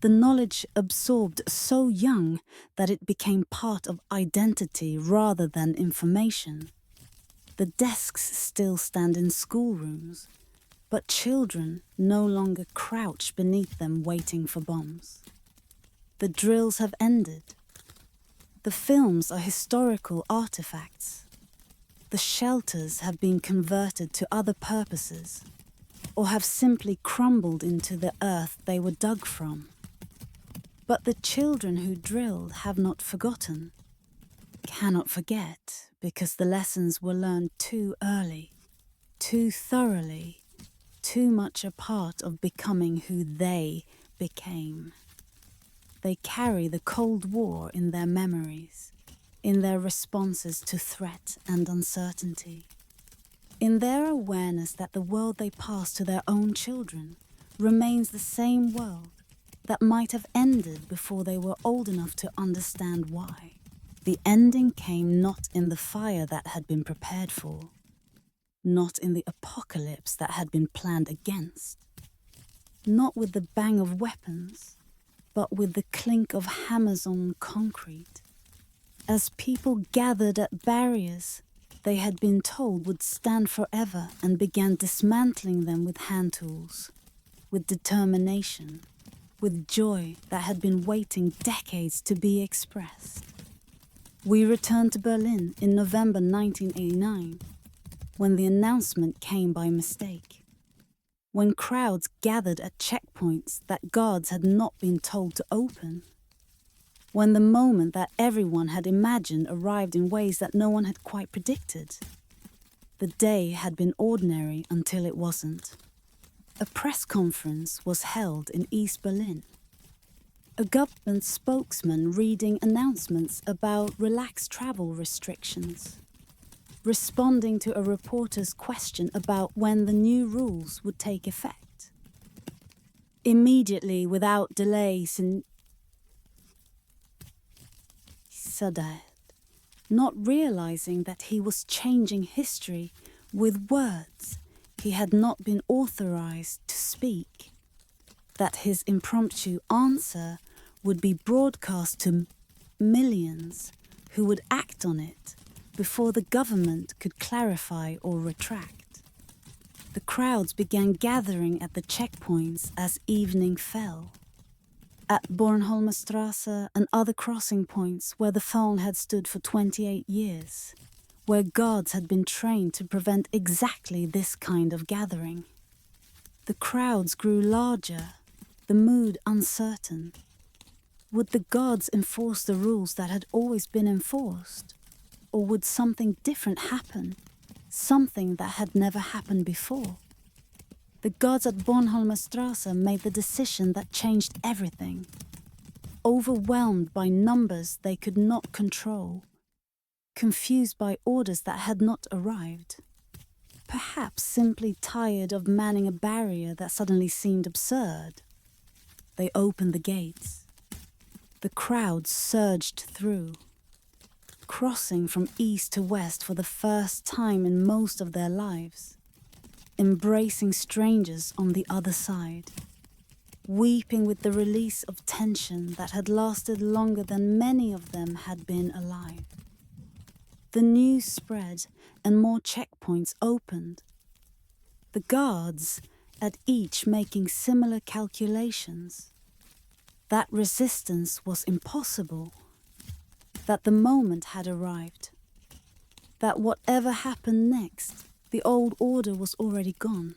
the knowledge absorbed so young that it became part of identity rather than information. The desks still stand in schoolrooms, but children no longer crouch beneath them waiting for bombs. The drills have ended. The films are historical artifacts. The shelters have been converted to other purposes, or have simply crumbled into the earth they were dug from. But the children who drilled have not forgotten, cannot forget, because the lessons were learned too early, too thoroughly, too much a part of becoming who they became. They carry the Cold War in their memories, in their responses to threat and uncertainty, in their awareness that the world they pass to their own children remains the same world that might have ended before they were old enough to understand why. The ending came not in the fire that had been prepared for, not in the apocalypse that had been planned against, not with the bang of weapons, but with the clink of hammers on concrete. As people gathered at barriers they had been told would stand forever and began dismantling them with hand tools, with determination, with joy that had been waiting decades to be expressed. We returned to Berlin in November 1989, when the announcement came by mistake, when crowds gathered at checkpoints that guards had not been told to open, when the moment that everyone had imagined arrived in ways that no one had quite predicted. The day had been ordinary until it wasn't. A press conference was held in East Berlin. A government spokesman reading announcements about relaxed travel restrictions, responding to a reporter's question about when the new rules would take effect. Immediately, without delay, Sadat, not realizing that he was changing history with words he had not been authorized to speak, that his impromptu answer would be broadcast to millions who would act on it before the government could clarify or retract. The crowds began gathering at the checkpoints as evening fell. At Bornholmerstrasse and other crossing points where the phone had stood for 28 years, where guards had been trained to prevent exactly this kind of gathering. The crowds grew larger, the mood uncertain. Would the guards enforce the rules that had always been enforced? Or would something different happen? Something that had never happened before? The guards at Bornholmerstrasse made the decision that changed everything. Overwhelmed by numbers they could not control, confused by orders that had not arrived, perhaps simply tired of manning a barrier that suddenly seemed absurd, they opened the gates. The crowd surged through, crossing from east to west for the first time in most of their lives, embracing strangers on the other side, weeping with the release of tension that had lasted longer than many of them had been alive. The news spread and more checkpoints opened. The guards at each making similar calculations. That resistance was impossible. That the moment had arrived. That whatever happened next, the old order was already gone.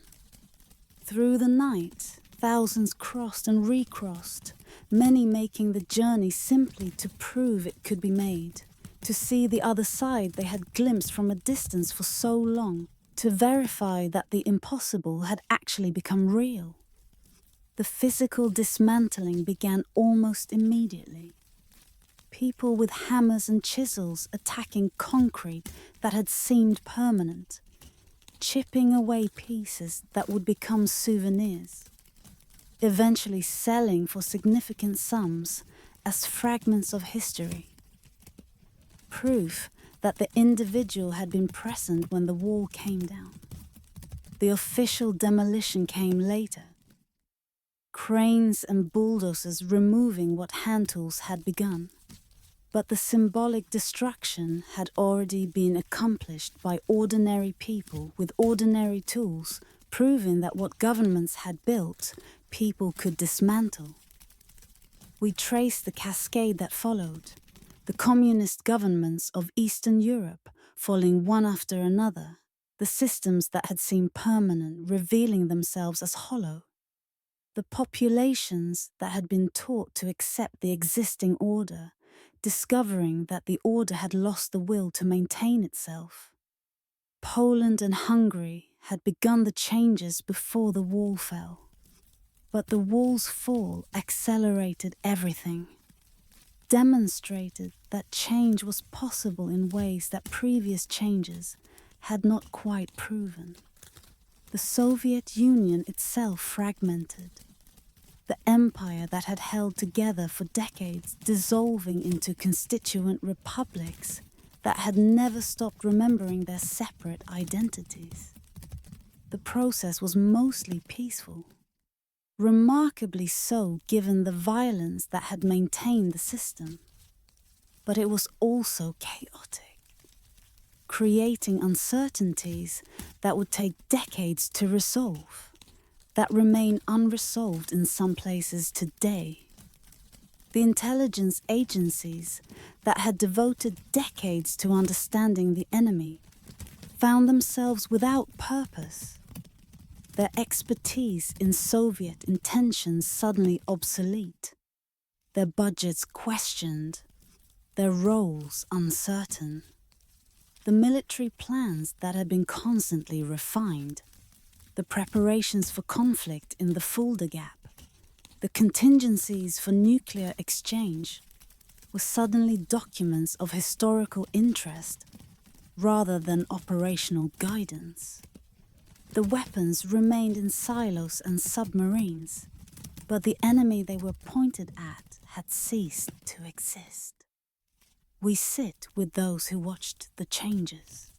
Through the night, thousands crossed and recrossed, many making the journey simply to prove it could be made, to see the other side they had glimpsed from a distance for so long, to verify that the impossible had actually become real. The physical dismantling began almost immediately. People with hammers and chisels attacking concrete that had seemed permanent, chipping away pieces that would become souvenirs, eventually selling for significant sums as fragments of history. Proof that the individual had been present when the wall came down. The official demolition came later. Cranes and bulldozers removing what hand tools had begun. But the symbolic destruction had already been accomplished by ordinary people with ordinary tools, proving that what governments had built, people could dismantle. We traced the cascade that followed, the communist governments of Eastern Europe falling one after another, the systems that had seemed permanent revealing themselves as hollow, the populations that had been taught to accept the existing order, discovering that the order had lost the will to maintain itself. Poland and Hungary had begun the changes before the wall fell. But the wall's fall accelerated everything, demonstrated that change was possible in ways that previous changes had not quite proven. The Soviet Union itself fragmented. The empire that had held together for decades dissolving into constituent republics that had never stopped remembering their separate identities. The process was mostly peaceful, remarkably so given the violence that had maintained the system. But it was also chaotic, creating uncertainties that would take decades to resolve, that remain unresolved in some places today. The intelligence agencies that had devoted decades to understanding the enemy found themselves without purpose, their expertise in Soviet intentions suddenly obsolete, their budgets questioned, their roles uncertain. The military plans that had been constantly refined, the preparations for conflict in the Fulda Gap, the contingencies for nuclear exchange, were suddenly documents of historical interest rather than operational guidance. The weapons remained in silos and submarines, but the enemy they were pointed at had ceased to exist. We sit with those who watched the changes,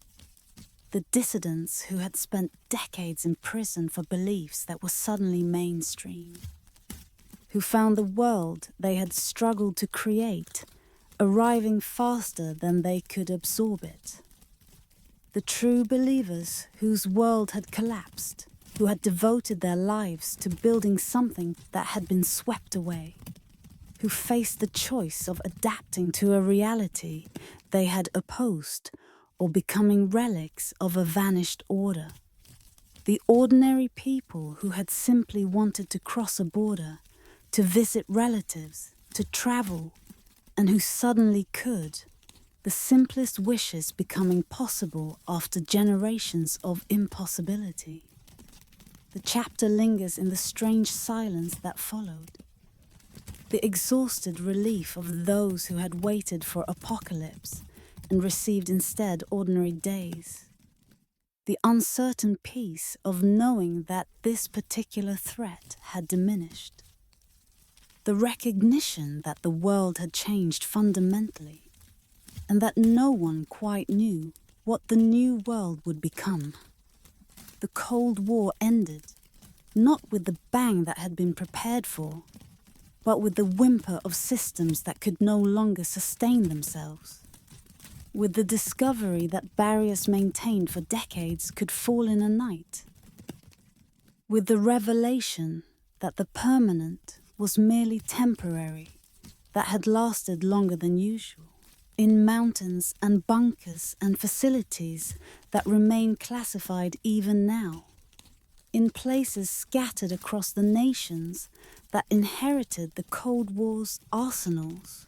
the dissidents who had spent decades in prison for beliefs that were suddenly mainstream, who found the world they had struggled to create arriving faster than they could absorb it. The true believers whose world had collapsed, who had devoted their lives to building something that had been swept away, who faced the choice of adapting to a reality they had opposed or becoming relics of a vanished order. The ordinary people who had simply wanted to cross a border, to visit relatives, to travel, and who suddenly could, the simplest wishes becoming possible after generations of impossibility. The chapter lingers in the strange silence that followed, the exhausted relief of those who had waited for apocalypse and received instead ordinary days, the uncertain peace of knowing that this particular threat had diminished, the recognition that the world had changed fundamentally, and that no one quite knew what the new world would become. The Cold War ended, not with the bang that had been prepared for, but with the whimper of systems that could no longer sustain themselves, with the discovery that barriers maintained for decades could fall in a night, with the revelation that the permanent was merely temporary, that had lasted longer than usual, in mountains and bunkers and facilities that remain classified even now, in places scattered across the nations that inherited the Cold War's arsenals.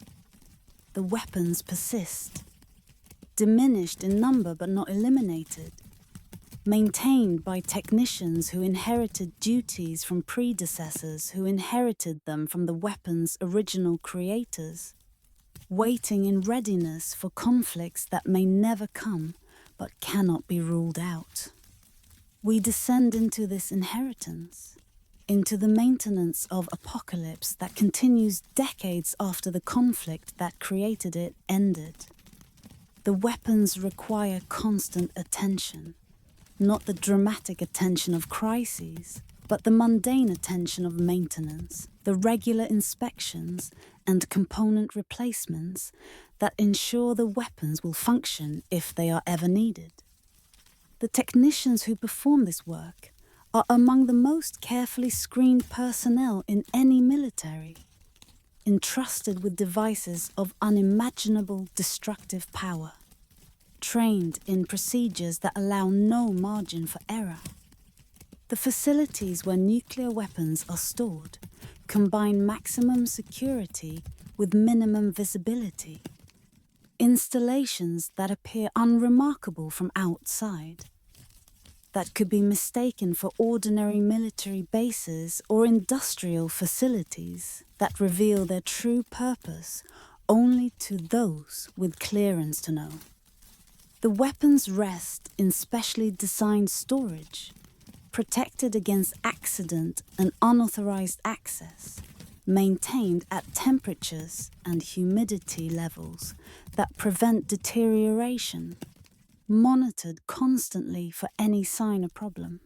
The weapons persist, diminished in number but not eliminated, maintained by technicians who inherited duties from predecessors who inherited them from the weapons' original creators, waiting in readiness for conflicts that may never come but cannot be ruled out. We descend into this inheritance, into the maintenance of apocalypse that continues decades after the conflict that created it ended. The weapons require constant attention, not the dramatic attention of crises, but the mundane attention of maintenance, the regular inspections and component replacements that ensure the weapons will function if they are ever needed. The technicians who perform this work are among the most carefully screened personnel in any military, entrusted with devices of unimaginable destructive power, trained in procedures that allow no margin for error. The facilities where nuclear weapons are stored combine maximum security with minimum visibility, installations that appear unremarkable from outside, that could be mistaken for ordinary military bases or industrial facilities that reveal their true purpose only to those with clearance to know. The weapons rest in specially designed storage, protected against accident and unauthorized access, maintained at temperatures and humidity levels that prevent deterioration, monitored constantly for any sign of problem.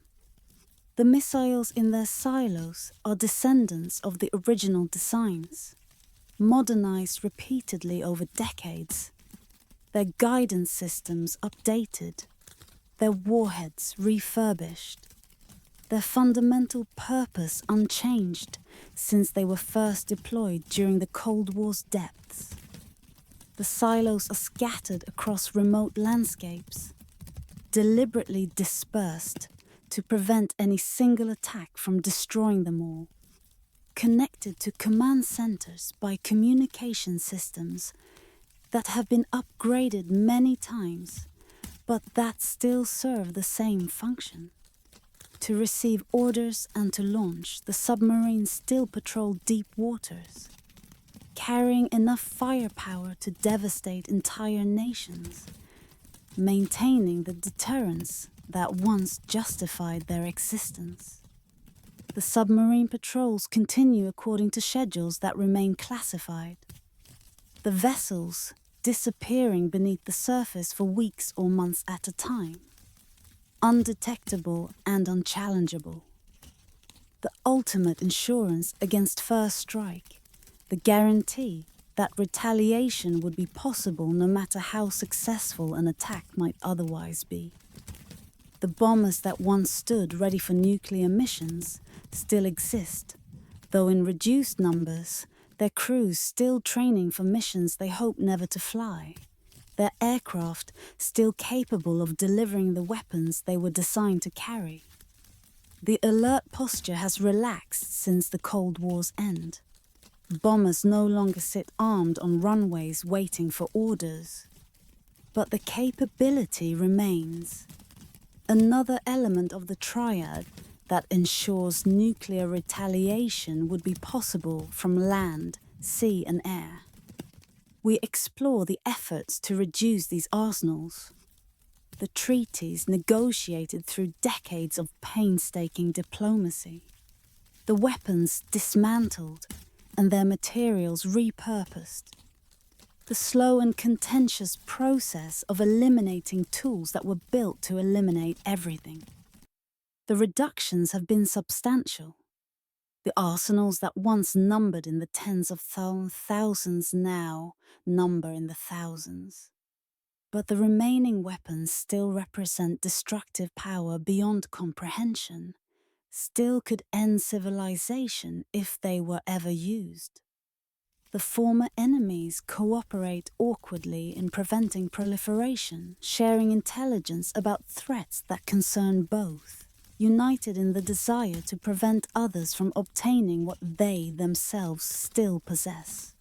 The missiles in their silos are descendants of the original designs, modernized repeatedly over decades, their guidance systems updated, their warheads refurbished, their fundamental purpose unchanged since they were first deployed during the Cold War's depths. The silos are scattered across remote landscapes, deliberately dispersed to prevent any single attack from destroying them all, connected to command centers by communication systems that have been upgraded many times, but that still serve the same function. To receive orders and to launch, the submarines still patrol deep waters, carrying enough firepower to devastate entire nations, maintaining the deterrence that once justified their existence. The submarine patrols continue according to schedules that remain classified. The vessels disappearing beneath the surface for weeks or months at a time, undetectable and unchallengeable. The ultimate insurance against first strike, the guarantee that retaliation would be possible no matter how successful an attack might otherwise be. The bombers that once stood ready for nuclear missions still exist, though in reduced numbers, their crews still training for missions they hope never to fly, their aircraft still capable of delivering the weapons they were designed to carry. The alert posture has relaxed since the Cold War's end. Bombers no longer sit armed on runways waiting for orders. But the capability remains. Another element of the triad that ensures nuclear retaliation would be possible from land, sea and air. We explore the efforts to reduce these arsenals, the treaties negotiated through decades of painstaking diplomacy, the weapons dismantled and their materials repurposed, the slow and contentious process of eliminating tools that were built to eliminate everything. The reductions have been substantial. The arsenals that once numbered in the tens of thousands now number in the thousands. But the remaining weapons still represent destructive power beyond comprehension, still could end civilization if they were ever used. The former enemies cooperate awkwardly in preventing proliferation, sharing intelligence about threats that concern both, united in the desire to prevent others from obtaining what they themselves still possess.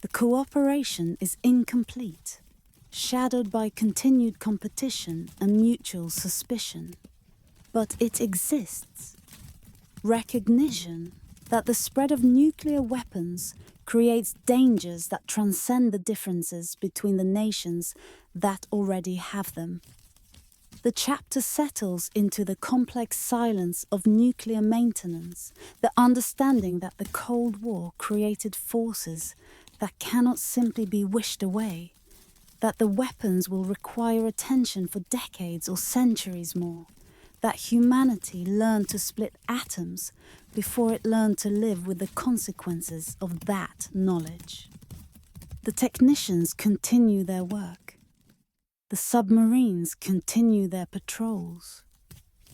The cooperation is incomplete, shadowed by continued competition and mutual suspicion. But it exists. Recognition that the spread of nuclear weapons creates dangers that transcend the differences between the nations that already have them. The chapter settles into the complex silence of nuclear maintenance, the understanding that the Cold War created forces that cannot simply be wished away, that the weapons will require attention for decades or centuries more, that humanity learned to split atoms before it learned to live with the consequences of that knowledge. The technicians continue their work. The submarines continue their patrols.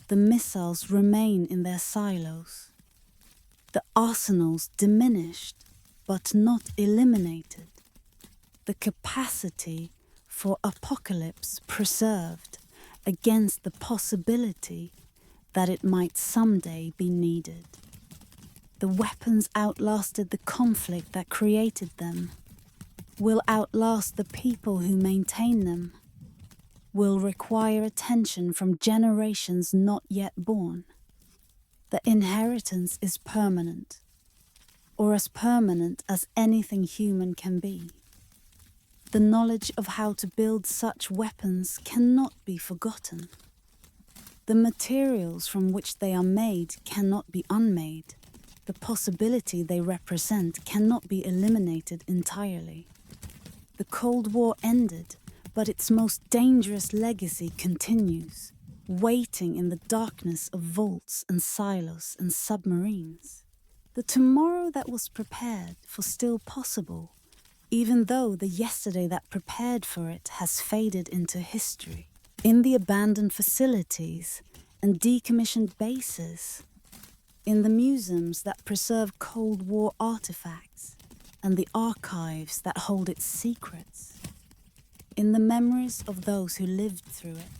The missiles remain in their silos. The arsenals diminished, but not eliminated. The capacity for apocalypse preserved against the possibility that it might someday be needed. The weapons outlasted the conflict that created them, will outlast the people who maintain them, will require attention from generations not yet born. The inheritance is permanent, or as permanent as anything human can be. The knowledge of how to build such weapons cannot be forgotten. The materials from which they are made cannot be unmade. The possibility they represent cannot be eliminated entirely. The Cold War ended, but its most dangerous legacy continues, waiting in the darkness of vaults and silos and submarines. The tomorrow that was prepared for still possible, even though the yesterday that prepared for it has faded into history. In the abandoned facilities and decommissioned bases, in the museums that preserve Cold War artifacts and the archives that hold its secrets, in the memories of those who lived through it,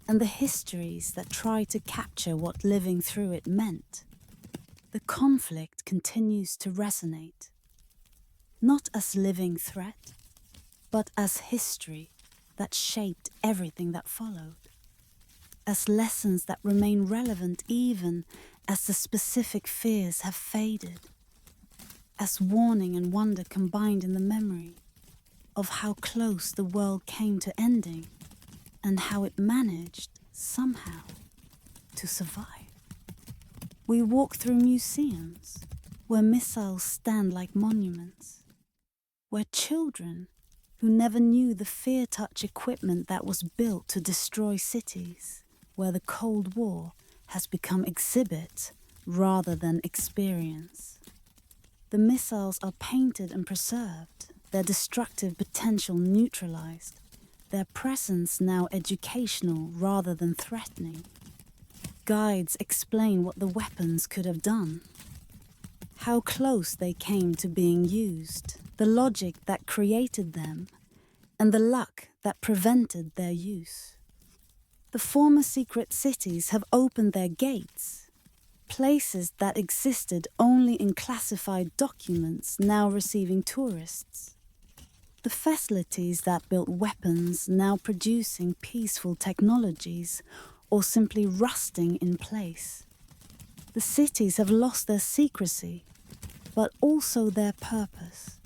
and the histories that try to capture what living through it meant, the conflict continues to resonate, not as living threat, but as history that shaped everything that followed. as lessons that remain relevant even as the specific fears have faded, as warning and wonder combined in the memory of how close the world came to ending and how it managed, somehow, to survive. We walk through museums where missiles stand like monuments, where children who never knew the fear-touch equipment that was built to destroy cities, where the Cold War has become exhibit rather than experience. The missiles are painted and preserved, their destructive potential neutralized, their presence now educational rather than threatening. Guides explain what the weapons could have done, how close they came to being used, the logic that created them, and the luck that prevented their use. The former secret cities have opened their gates, places that existed only in classified documents now receiving tourists. The facilities that built weapons now producing peaceful technologies or simply rusting in place. The cities have lost their secrecy, but also their purpose.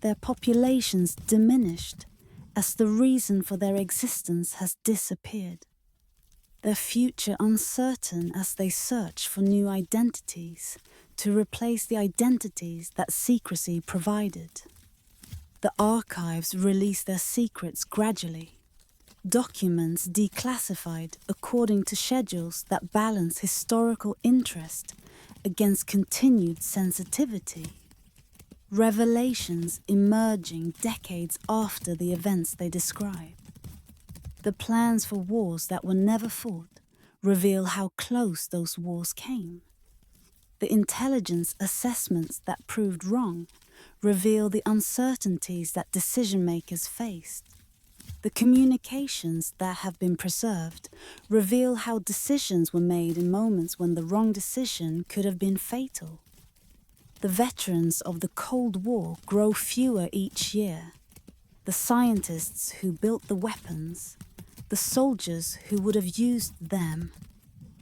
Their populations diminished as the reason for their existence has disappeared. Their future uncertain as they search for new identities to replace the identities that secrecy provided. The archives release their secrets gradually. Documents declassified according to schedules that balance historical interest against continued sensitivity. Revelations emerging decades after the events they describe. The plans for wars that were never fought reveal how close those wars came. The intelligence assessments that proved wrong reveal the uncertainties that decision-makers faced. The communications that have been preserved reveal how decisions were made in moments when the wrong decision could have been fatal. The veterans of the Cold War grow fewer each year. The scientists who built the weapons, the soldiers who would have used them,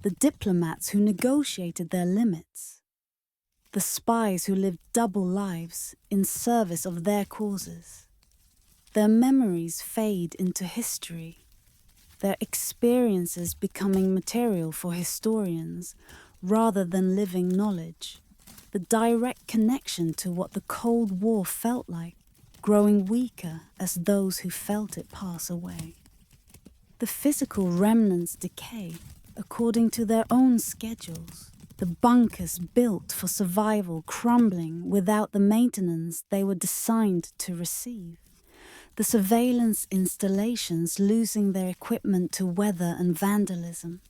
the diplomats who negotiated their limits, the spies who lived double lives in service of their causes. Their memories fade into history, their experiences becoming material for historians rather than living knowledge. The direct connection to what the Cold War felt like, growing weaker as those who felt it pass away. The physical remnants decay according to their own schedules, the bunkers built for survival crumbling without the maintenance they were designed to receive. The surveillance installations losing their equipment to weather and vandalism.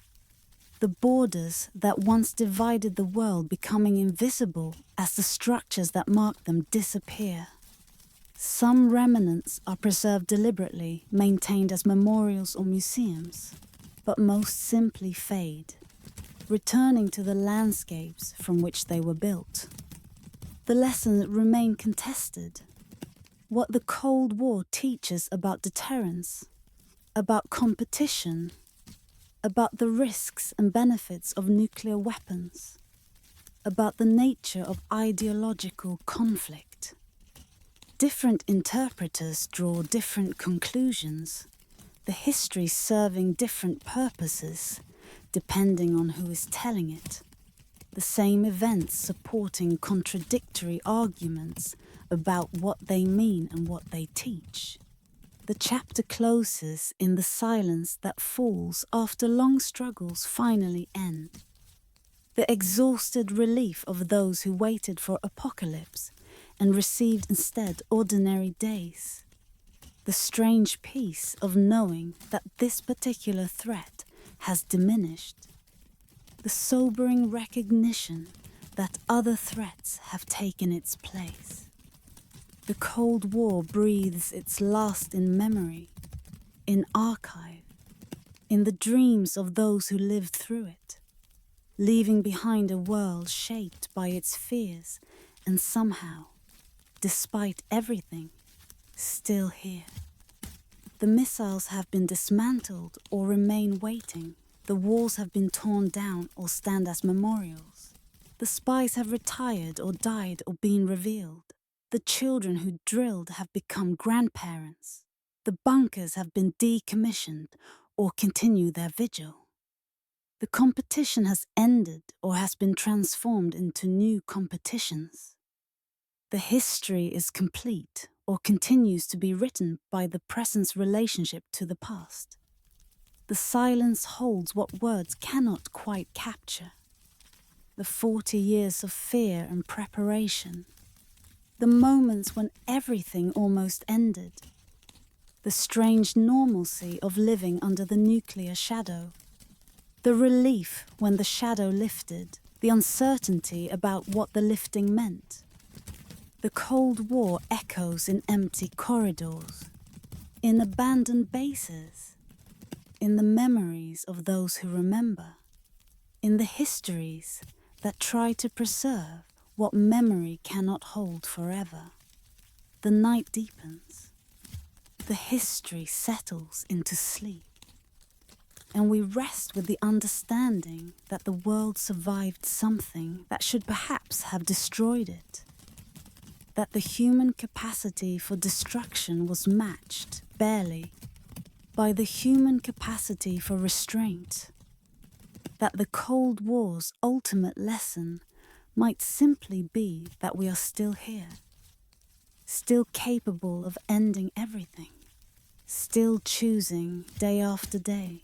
The borders that once divided the world becoming invisible as the structures that marked them disappear. Some remnants are preserved deliberately, maintained as memorials or museums, but most simply fade, returning to the landscapes from which they were built. The lessons remain contested. What the Cold War teaches about deterrence, about competition, about the risks and benefits of nuclear weapons, about the nature of ideological conflict. Different interpreters draw different conclusions, the history serving different purposes, depending on who is telling it. The same events supporting contradictory arguments about what they mean and what they teach. The chapter closes in the silence that falls after long struggles finally end. The exhausted relief of those who waited for apocalypse and received instead ordinary days. The strange peace of knowing that this particular threat has diminished. The sobering recognition that other threats have taken its place. The Cold War breathes its last in memory, in archive, in the dreams of those who lived through it, leaving behind a world shaped by its fears and somehow, despite everything, still here. The missiles have been dismantled or remain waiting. The walls have been torn down or stand as memorials. The spies have retired or died or been revealed. The children who drilled have become grandparents. The bunkers have been decommissioned or continue their vigil. The competition has ended or has been transformed into new competitions. The history is complete or continues to be written by the present's relationship to the past. The silence holds what words cannot quite capture. The 40 years of fear and preparation. The moments when everything almost ended. The strange normalcy of living under the nuclear shadow. The relief when the shadow lifted. The uncertainty about what the lifting meant. The Cold War echoes in empty corridors, in abandoned bases, in the memories of those who remember, in the histories that try to preserve what memory cannot hold forever. The night deepens, the history settles into sleep, and we rest with the understanding that the world survived something that should perhaps have destroyed it. That the human capacity for destruction was matched, barely, by the human capacity for restraint. That the Cold War's ultimate lesson might simply be that we are still here, still capable of ending everything, still choosing day after day,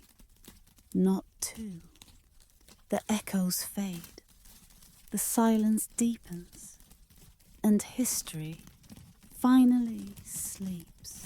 not to. The echoes fade, the silence deepens, and history finally sleeps.